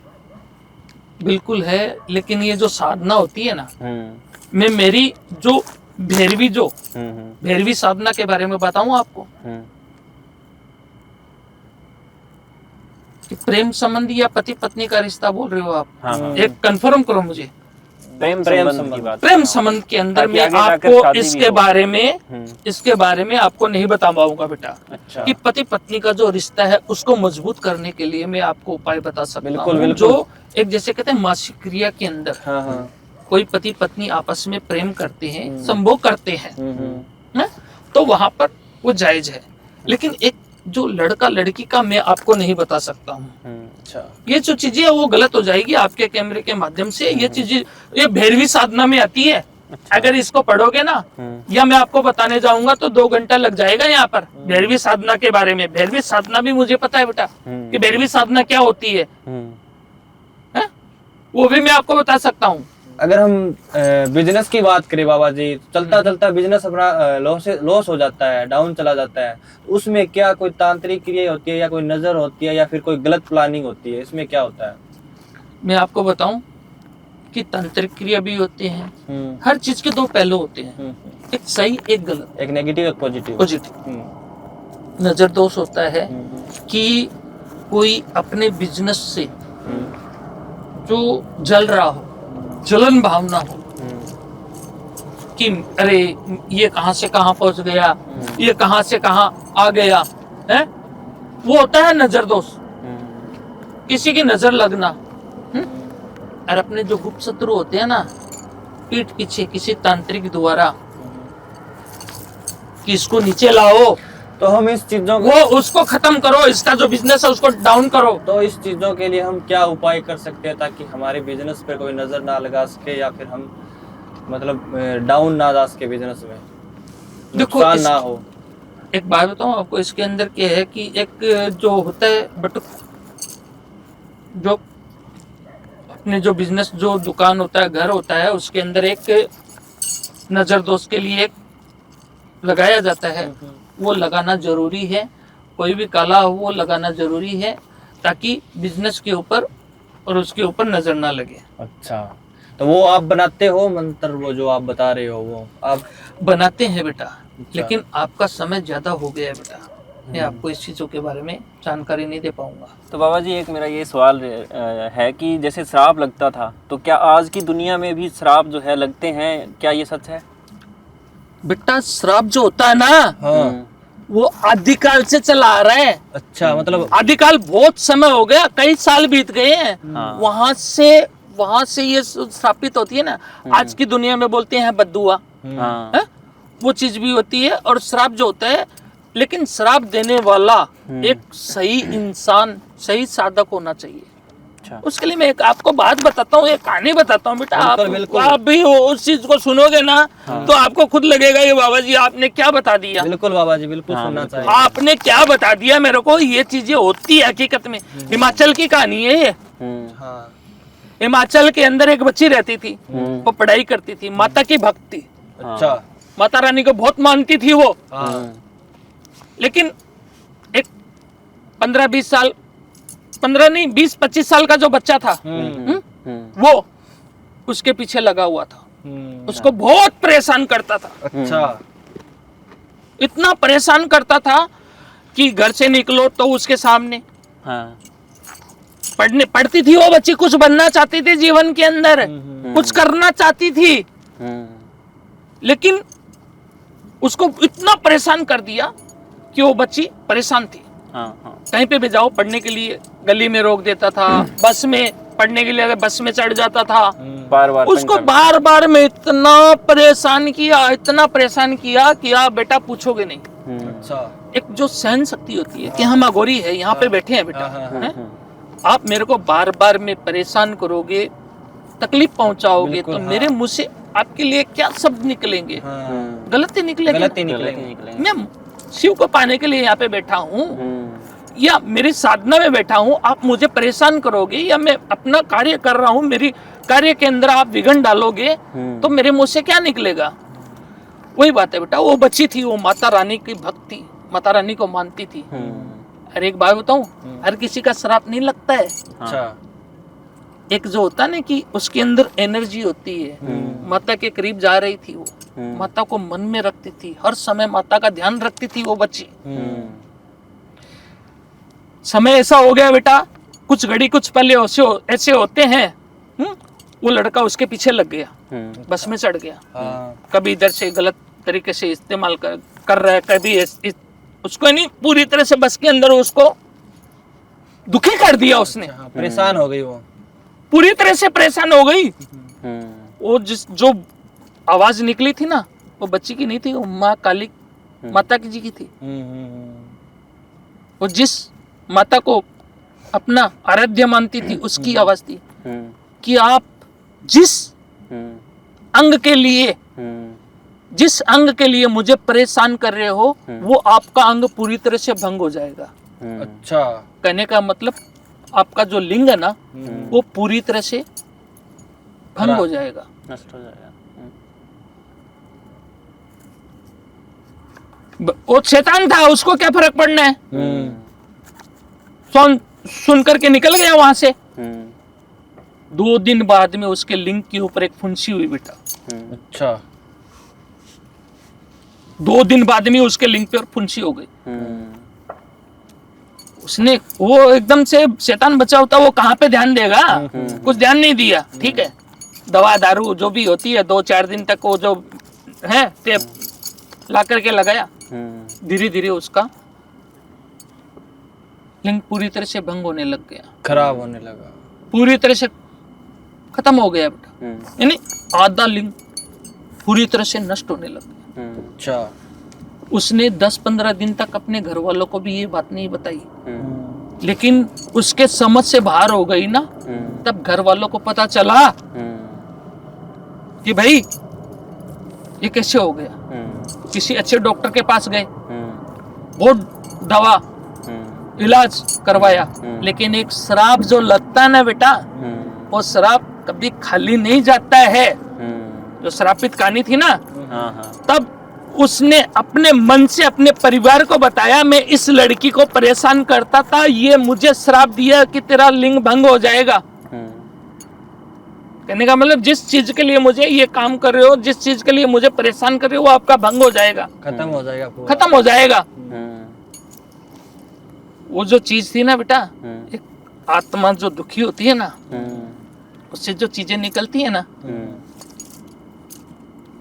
बिल्कुल है, लेकिन ये जो साधना होती है ना, मैं मेरी जो भैरवी साधना के बारे में बताऊं आपको कि प्रेम संबंध या पति पत्नी का रिश्ता बोल रहे हो आप? एक कंफर्म करो मुझे। प्रेम संबंध की बात, प्रेम संबंध के अंदर मैं आपको इसके बारे में आपको नहीं बता पाऊंगा बेटा। अच्छा। कि पति पत्नी का जो रिश्ता है उसको मजबूत करने के लिए मैं आपको उपाय बता सकता हूँ। जो एक जैसे कहते हैं मासिक क्रिया के अंदर कोई पति पत्नी आपस में प्रेम करते हैं, संभोग करते हैं, तो वहां पर वो जायज है, लेकिन एक जो लड़का लड़की का मैं आपको नहीं बता सकता हूँ। अच्छा, ये जो चीजें है वो गलत हो जाएगी आपके कैमरे के माध्यम से। ये चीजें ये भैरवी साधना में आती है। अच्छा। अगर इसको पढ़ोगे ना, या मैं आपको बताने जाऊंगा तो 2 घंटा लग जाएगा यहाँ पर भैरवी साधना के बारे में। भैरवी साधना भी मुझे पता है बेटा कि भैरवी साधना क्या होती है, वो भी मैं आपको बता सकता हूँ। अगर हम बिजनेस की बात करें बाबा जी, चलता चलता बिजनेस अपना लॉस हो जाता है, डाउन चला जाता है, उसमें क्या कोई तांत्रिक क्रिया होती है या कोई नजर होती है या फिर कोई गलत प्लानिंग होती है? इसमें क्या होता है? मैं आपको बताऊं कि तांत्रिक क्रिया भी होती है। हर चीज के 2 पहलू होते हैं, एक सही एक गलत, एक नेगेटिव एक पॉजिटिव। नजर दोष होता है कि कोई अपने बिजनेस से जो जल रहा हो, जलन भावना हो कि अरे ये कहां से कहां पहुंच गया, ये कहां से कहां आ गया है, वो होता है नजर दोष, किसी की नजर लगना। और अपने जो गुप्त शत्रु होते हैं ना, पीठ पीछे किसी तांत्रिक द्वारा कि इसको नीचे लाओ, तो हम इस चीजों को उसको खत्म करो, इसका जो बिजनेस है उसको डाउन करो। तो इस चीजों के लिए हम क्या उपाय कर सकते हैं ताकि हमारे बिजनेस पे कोई नजर ना लगा सके या फिर हम मतलब डाउन ना जा सके बिजनेस में, नुकसान ना हो? एक बात बताऊं आपको, इसके अंदर क्या है कि एक जो होता है बटुक, जो अपने जो बिजनेस जो दुकान होता है, घर होता है, उसके अंदर एक नजर दोष के लिए एक लगाया जाता है, वो लगाना जरूरी है, कोई भी कला हो वो लगाना जरूरी है, ताकि बिजनेस के ऊपर और उसके ऊपर नजर ना लगे। अच्छा, तो वो आप बनाते हो मंत्र, वो जो आप बता रहे हो वो आप बनाते हैं बेटा, लेकिन आपका समय ज्यादा हो गया है बेटा, मैं आपको इस चीजों के बारे में जानकारी नहीं दे पाऊंगा। तो बाबा जी एक मेरा ये सवाल है कि जैसे श्राप लगता था, तो क्या आज की दुनिया में भी श्राप जो है लगते हैं, क्या ये सच है? बेटा श्राप जो होता है ना, हाँ। वो आदिकाल से चला आ रहा है। अच्छा, मतलब आदिकाल बहुत समय हो गया, कई साल बीत गए हैं। हाँ। वहां से ये स्थापित होती है ना। आज की दुनिया में बोलते हैं बद्दुआ, हाँ। है? वो चीज भी होती है। और श्राप जो होता है, लेकिन श्राप देने वाला एक सही इंसान, सही साधक होना चाहिए। अच्छा। उसके लिए मैं एक आपको बात बताता हूँ, एक कहानी बताता हूँ बेटा। बिल्कुल। आप भी उस चीज को सुनोगे ना, तो आपको खुद लगेगा ये बाबा जी आपने क्या बता दिया। बिल्कुल बाबा जी, बिल्कुल सुनना चाहिए। आपने क्या बता दिया मेरे को, ये चीजें होती है हकीकत में। हिमाचल की कहानी है ये। हाँ। हिमाचल के अंदर एक बच्ची रहती थी, वो पढ़ाई करती थी, माता की भक्त थी, अच्छा। माता रानी को बहुत मानती थी वो। हाँ। लेकिन एक 15-20 साल, 15 नहीं 20-25 साल का जो बच्चा था, वो उसके पीछे लगा हुआ था, उसको बहुत परेशान करता था। अच्छा। इतना परेशान करता था कि घर से निकलो तो उसके सामने। हाँ। पढ़ती थी वो बच्ची, कुछ बनना चाहती थी जीवन के अंदर, कुछ करना चाहती थी, लेकिन उसको इतना परेशान कर दिया कि वो बच्ची परेशान थी। कहीं पे भी जाओ पढ़ने के लिए, गली में रोक देता था, बस में पढ़ने के लिए अगर बस में चढ़ जाता था, बार बार उसको बार बार में इतना परेशान किया, इतना परेशान किया कि आप बेटा पूछोगे नहीं। अच्छा। एक जो सहन शक्ति होती है कि हम अघोरी है, यहाँ पे बैठे हैं बेटा, हैं? आप मेरे को बार बार में परेशान करोगे, तकलीफ पहुंचाओगे, तो मेरे मुंह से आपके लिए क्या शब्द निकलेंगे? गलत ही निकलेंगे। गलत ही निकलेंगे। मैं शिव को पाने के लिए यहाँ पे बैठा हूँ, या मेरी साधना में बैठा हूँ, आप मुझे परेशान करोगे, या मैं अपना कार्य कर रहा हूँ, मेरी कार्य के अंदर आप विघ्न डालोगे, तो मेरे मुंह से क्या निकलेगा? वही बात है बेटा, वो बच्ची थी, वो माता रानी की भक्त थी, माता रानी को मानती थी। अरे एक बात बताऊं, हर किसी का श्राप नहीं लगता है। अच्छा। एक जो होता है ना कि उसके अंदर एनर्जी होती है। माता के करीब जा रही थी वो, माता को मन में रखती थी, हर समय माता का ध्यान रखती थी वो बच्ची। समय ऐसा हो गया बेटा, कुछ घड़ी कुछ पहले ऐसे होते हैं, वो लड़का उसके पीछे लग गया, बस में चढ़ गया। कभी इधर से गलत तरीके से इस्तेमाल कर रहा है, कभी उसको नहीं, पूरी तरह से बस के अंदर उसको दुखी कर दिया उसने। परेशान हो गई वो, पूरी तरह से परेशान हो गई। वो जो आवाज निकली थी ना, वो बच्ची की नहीं थी, वो माँ काली माता की जी की थी। वो जिस माता को अपना आराध्य मानती थी, उसकी आवाज थी कि आप जिस अंग के लिए, जिस अंग के लिए मुझे परेशान कर रहे हो, वो आपका अंग पूरी तरह से भंग हो जाएगा। अच्छा। कहने का मतलब आपका जो लिंग है ना, वो पूरी तरह से भंग हो जाएगा, नष्ट हो जाएगा। वो शैतान था, उसको क्या फर्क पड़ना है? सुन करके निकल गया वहां से। 2 दिन बाद में उसके लिंग के ऊपर एक फुंसी हुई बेटा। अच्छा। 2 दिन बाद में उसके लिंग पे फुंसी हो गई। उसने, वो एकदम से शैतान बचा होता, वो कहाँ पे ध्यान देगा? कुछ ध्यान नहीं दिया, ठीक है। दवा दारू जो भी होती है, 2-4 दिन तक वो जो है टेप ला करके लगाया, धीरे धीरे उसका लिंग पूरी तरह से भंग होने लग गया, खराब होने लगा, पूरी तरह से खत्म हो गया बेटा। यानी आधा लिंग पूरी तरह से नष्ट होने लग गया। अच्छा। उसने 10-15 दिन तक अपने घर वालों को भी ये बात नहीं बताई, लेकिन उसके समझ से बाहर हो गई ना, तब घर वालों को पता चला कि भाई ये कैसे हो गया। किसी अच्छे डॉक्टर के पास गए, बहुत दवा इलाज करवाया, लेकिन एक श्राप जो लगता है ना बेटा, वो श्राप कभी खाली नहीं जाता है। जो श्रापित कहानी थी ना, तब उसने अपने मन से अपने परिवार को बताया, मैं इस लड़की को परेशान करता था, ये मुझे श्राप दिया कि तेरा लिंग भंग हो जाएगा। कहने का मतलब जिस चीज के लिए मुझे ये काम कर रहे हो, जिस चीज के लिए मुझे परेशान कर रहे हो, वो आपका भंग हो जाएगा, खत्म हो जाएगा पूरा। खत्म हो जाएगा। वो जो चीज थी ना बेटा, एक आत्मा जो दुखी होती है ना, उससे जो चीजें निकलती है ना,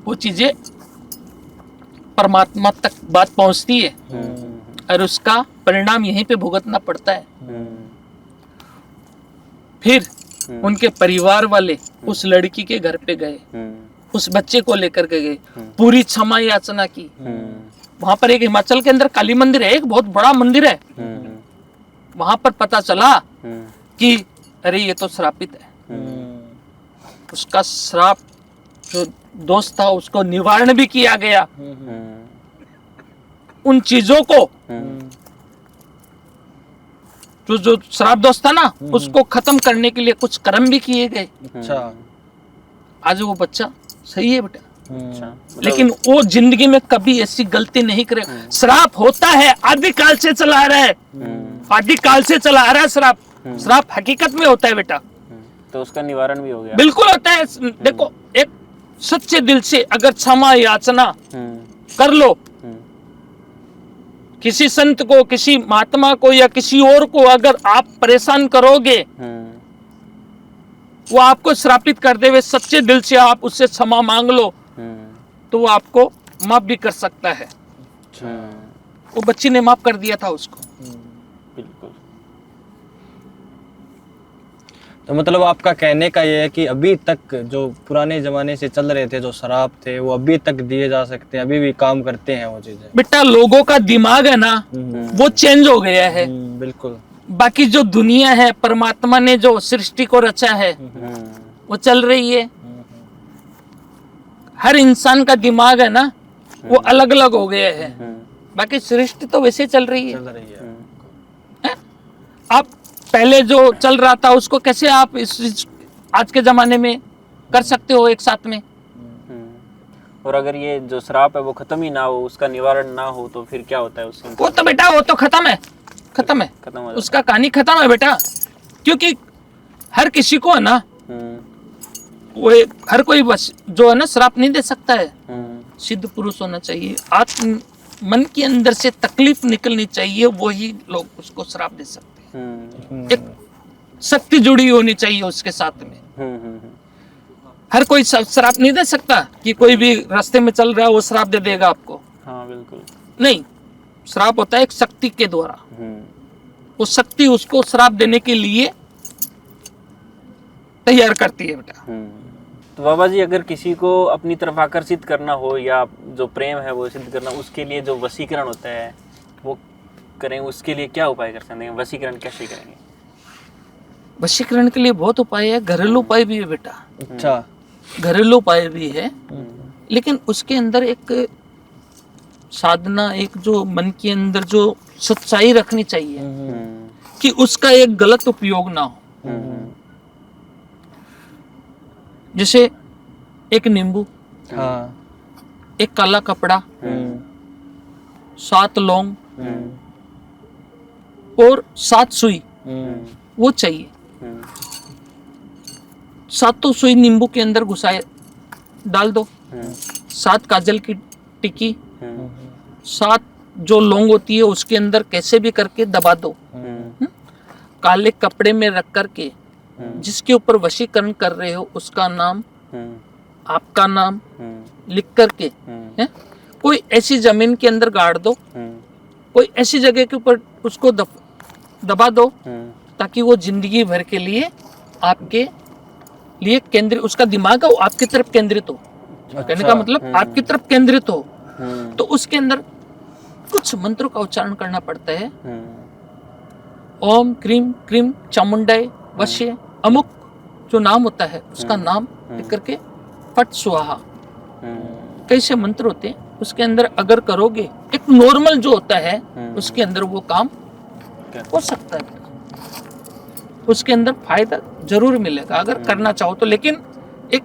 वो चीजें परमात्मा तक बात पहुंचती है और उसका परिणाम यहीं पे भुगतना पड़ता है। फिर उनके परिवार वाले उस लड़की के घर पे गए, उस बच्चे को लेकर के गए, पूरी क्षमा याचना की। वहां पर एक हिमाचल के अंदर काली मंदिर है, एक बहुत बड़ा मंदिर है। वहां पर पता चला कि अरे ये तो श्रापित है। उसका श्राप जो दोष था उसको निवारण भी किया गया। उन चीजों को जो श्राप दोष था ना, उसको खत्म करने के लिए कुछ कर्म भी किए गए। अच्छा, आज वो बच्चा सही है बेटा, लेकिन वो जिंदगी में कभी ऐसी गलती नहीं करे। श्राप होता है, आदिकाल से चला आ रहा है, आदिकाल से चला आ रहा है श्राप। श्राप हकीकत में होता है बेटा, तो उसका निवारण भी हो गया। बिल्कुल होता है। देखो, एक सच्चे दिल से अगर क्षमा याचना कर लो, किसी संत को, किसी महात्मा को या किसी और को अगर आप परेशान करोगे, वो आपको श्रापित कर देवे, सच्चे दिल से आप उससे क्षमा मांग लो तो वो आपको माफ भी कर सकता है। वो बच्ची ने माफ कर दिया था उसको। बिल्कुल। तो मतलब आपका कहने का ये है कि अभी तक जो पुराने जमाने से चल रहे थे जो शराब थे, वो अभी तक दिए जा सकते हैं, अभी भी काम करते हैं वो चीजें। बेटा लोगों का दिमाग है ना, वो चेंज हो गया है। बिल्कुल। बाकी जो दुनिया है, परमात्मा ने जो सृष्टि को रचा है वो चल रही है। हर इंसान का दिमाग है ना, वो अलग अलग हो गया है। बाकी सृष्टि तो वैसे चल रही है। हैं? आप पहले जो चल रहा था उसको कैसे आप इस आज के जमाने में कर सकते हो एक साथ में? और अगर ये जो श्राप है वो खत्म ही ना हो, उसका निवारण ना हो, तो फिर क्या होता है उससे? वो तो बेटा वो तो खत्म है, खत्म है, खत्म हो उसका कहानी खत्म है बेटा। क्योंकि हर किसी को है ना, वो हर कोई बस जो है ना श्राप नहीं दे सकता है। सिद्ध पुरुष होना चाहिए, आत्म मन के अंदर से तकलीफ निकलनी चाहिए, वही लोग उसको श्राप दे सकते हैं। एक शक्ति जुड़ी होनी चाहिए उसके साथ में। हर कोई श्राप नहीं दे सकता कि कोई भी रास्ते में चल रहा है वो श्राप दे देगा आपको। हाँ बिल्कुल नहीं, श्राप होता है एक शक्ति के द्वारा। वो शक्ति उसको श्राप देने के लिए तैयार करती है बेटा। तो बाबा जी, अगर किसी को अपनी तरफ आकर्षित करना हो या जो प्रेम है वो सिद्ध करना, उसके लिए जो वशीकरण होता है वो करें, उसके लिए क्या उपाय कर सकते हैं? वशीकरण कैसे करेंगे? वशीकरण के लिए बहुत उपाय है, घरेलू उपाय भी है बेटा। अच्छा, घरेलू उपाय भी है, लेकिन उसके अंदर एक साधना, एक जो मन के अंदर जो सच्चाई रखनी चाहिए कि उसका एक गलत उपयोग ना हो। जैसे एक नींबू, हाँ, एक काला कपड़ा, 7 लौंग और 7 सुई, वो चाहिए। 7 सुई नींबू के अंदर घुसाए डाल दो, 7 काजल की टिक्की, 7 जो लौंग होती है उसके अंदर कैसे भी करके दबा दो। काले कपड़े में रख करके जिसके ऊपर वशीकरण कर रहे हो उसका नाम, आपका नाम लिख करके है, कोई ऐसी जमीन के अंदर गाड़ दो, कोई ऐसी जगह के ऊपर उसको दबा दो ताकि वो जिंदगी भर के लिए आपके लिए केंद्रित, उसका दिमाग है वो आपकी तरफ केंद्रित हो। कहने का मतलब आपकी तरफ केंद्रित हो। तो उसके अंदर कुछ मंत्रों का उच्चारण करना पड़ता है। ओम क्रीम क्रीम चामुंडाय वश्य, अमुक जो नाम होता है उसका नाम लिख करके फट स्वाहा, कैसे मंत्र होते हैं उसके अंदर अगर करोगे, एक नॉर्मल जो होता है उसके अंदर वो काम हो सकता है। उसके अंदर फायदा जरूर मिलेगा अगर करना चाहो तो। लेकिन एक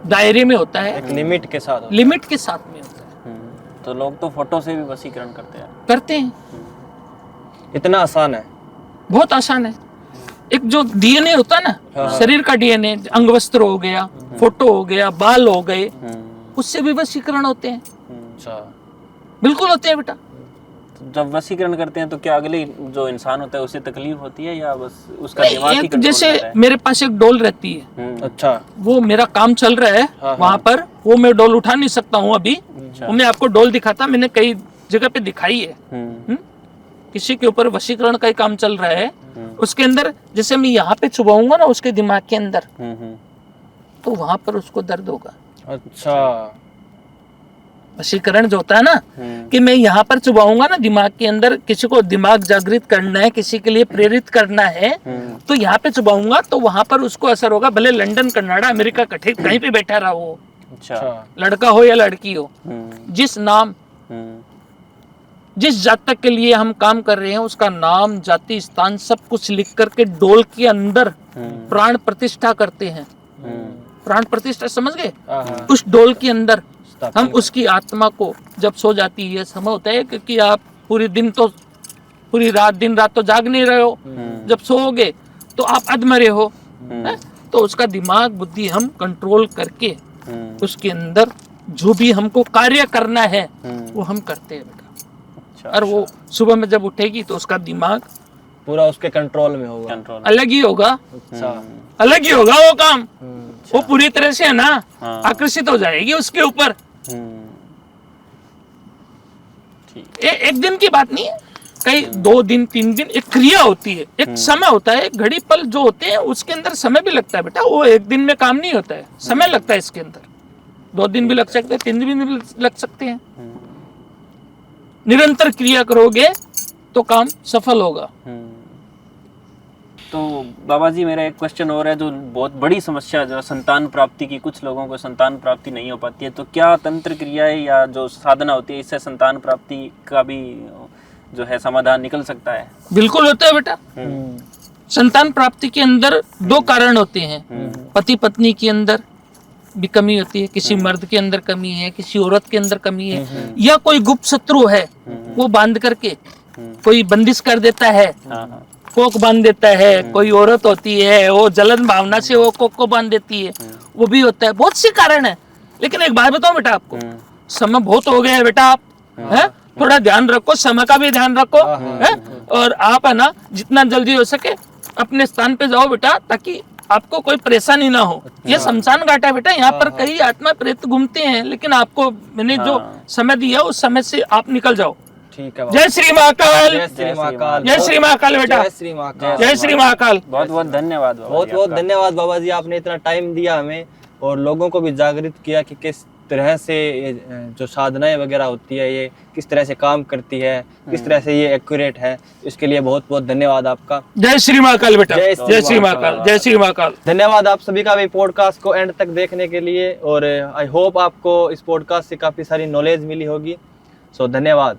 दायरे में होता है, एक लिमिट के साथ। लिमिट के साथ में होता है। तो लोग तो फोटो से भी वशीकरण करते हैं। इतना आसान है? बहुत आसान है। एक जो डीएनए होता है ना, शरीर का डीएनए, अंगवस्त्र हो गया, फोटो हो गया, बाल हो गए, उससे भी वशीकरण होते हैं। अच्छा, बिल्कुल होते हैं बेटा। तो जब वशीकरण करते हैं तो क्या अगले जो इंसान होता है उसे तकलीफ होती है या बस उसका दिमाग ही एक कंट्रोल जैसे करता है? मेरे पास एक डोल रहती है, अच्छा, वो मेरा काम चल रहा है वहां पर, वो मैं डोल उठा नहीं सकता हूँ अभी। वो मैं आपको डोल दिखाता, मैंने कई जगह पे दिखाई है। किसी के ऊपर वशीकरण का ही काम चल रहा है, उसके अंदर जैसे मैं यहाँ पे चुभाऊंगा ना उसके दिमाग के अंदर, तो वहां पर उसको दर्द होगा। अच्छा, वशीकरण जो होता है ना, कि मैं यहाँ पर चुभाऊंगा ना दिमाग के अंदर, किसी को दिमाग जागृत करना है, किसी के लिए प्रेरित करना है, तो यहाँ पे चुभाऊंगा तो वहां पर उसको असर होगा। भले लंदन, कनाडा, अमेरिका, कहीं पे बैठा रहा हो, अच्छा, लड़का हो या लड़की हो, जिस नाम, जिस जातक के लिए हम काम कर रहे हैं, उसका नाम, जाति, स्थान सब कुछ लिख करके डोल के अंदर प्राण प्रतिष्ठा करते हैं। प्राण प्रतिष्ठा समझ गए? उस डोल के अंदर हम उसकी आत्मा को, जब सो जाती है, समय होता है क्योंकि आप पूरी रात दिन रात तो जाग नहीं रहे हो, जब सोओगे तो आप अधमरे हो, तो उसका दिमाग बुद्धि हम कंट्रोल करके उसके अंदर जो भी हमको कार्य करना है वो हम करते हैं बेटा। और वो सुबह में जब उठेगी तो उसका दिमाग पूरा उसके कंट्रोल में होगा। कंट्रोल अलग ही होगा, अच्छा, अलग ही होगा वो काम। वो पूरी तरह से है ना आकर्षित हो जाएगी उसके ऊपर। एक दिन की बात नहीं है, कई 2 दिन 3 दिन, एक क्रिया होती है, एक समय होता है, घड़ी पल जो होते हैं उसके अंदर समय भी लगता है बेटा। वो एक दिन में काम नहीं होता है, समय लगता है इसके अंदर। 2 दिन भी लग सकते हैं, 3 दिन भी लग सकते हैं। निरंतर क्रिया करोगे तो काम सफल होगा। तो बाबा जी मेरा एक क्वेश्चन और है, जो बहुत बड़ी समस्या जो संतान प्राप्ति की, कुछ लोगों को संतान प्राप्ति नहीं हो पाती है, तो क्या तंत्र क्रियाएं या जो साधना होती है इससे संतान प्राप्ति का भी जो है समाधान निकल सकता है? बिल्कुल होता है बेटा। संतान प्राप्ति के अंदर 2 कारण होते हैं। पति पत्नी के अंदर भी कमी होती है, किसी मर्द के अंदर कमी है, किसी औरत के अंदर कमी है, या कोई गुप्त शत्रु है वो बांध करके कोई बंदिश कर देता है, कोक बांध देता है। कोई औरत होती है वो जलन भावना से वो कोक को बांध देती है, वो भी होता है। बहुत सी कारण है, लेकिन एक बात बताओ बेटा आपको, समय बहुत हो गया है बेटा, आप है थोड़ा ध्यान रखो, समय का भी ध्यान रखो है, और आप है ना जितना जल्दी हो सके अपने स्थान पे जाओ बेटा, ताकि आपको कोई परेशानी ना हो। ये शमशान घाट है बेटा, यहाँ पर कई आत्मा प्रेत घूमते हैं, लेकिन आपको मैंने जो समय दिया उस समय से आप निकल जाओ। ठीक है। जय श्री महाकाल, जय श्री महाकाल, जय श्री महाकाल बेटा, जय श्री महाकाल, जय श्री महाकाल। बहुत बहुत धन्यवाद बाबा जी, बहुत बहुत आपका। धन्यवाद बाबा जी, आपने इतना टाइम दिया हमें और लोगों को भी जागृत किया कि किस तरह से ये जो साधनाएं वगैरह होती है ये किस तरह से काम करती है, किस तरह से ये एक्यूरेट है। इसके लिए बहुत बहुत धन्यवाद आपका। जय श्री महाकाल बेटा, जय जय श्री महाकाल, जय श्री महाकाल। धन्यवाद आप सभी का भी पॉडकास्ट को एंड तक देखने के लिए, और आई होप आपको इस पॉडकास्ट से काफी सारी नॉलेज मिली होगी। सो धन्यवाद।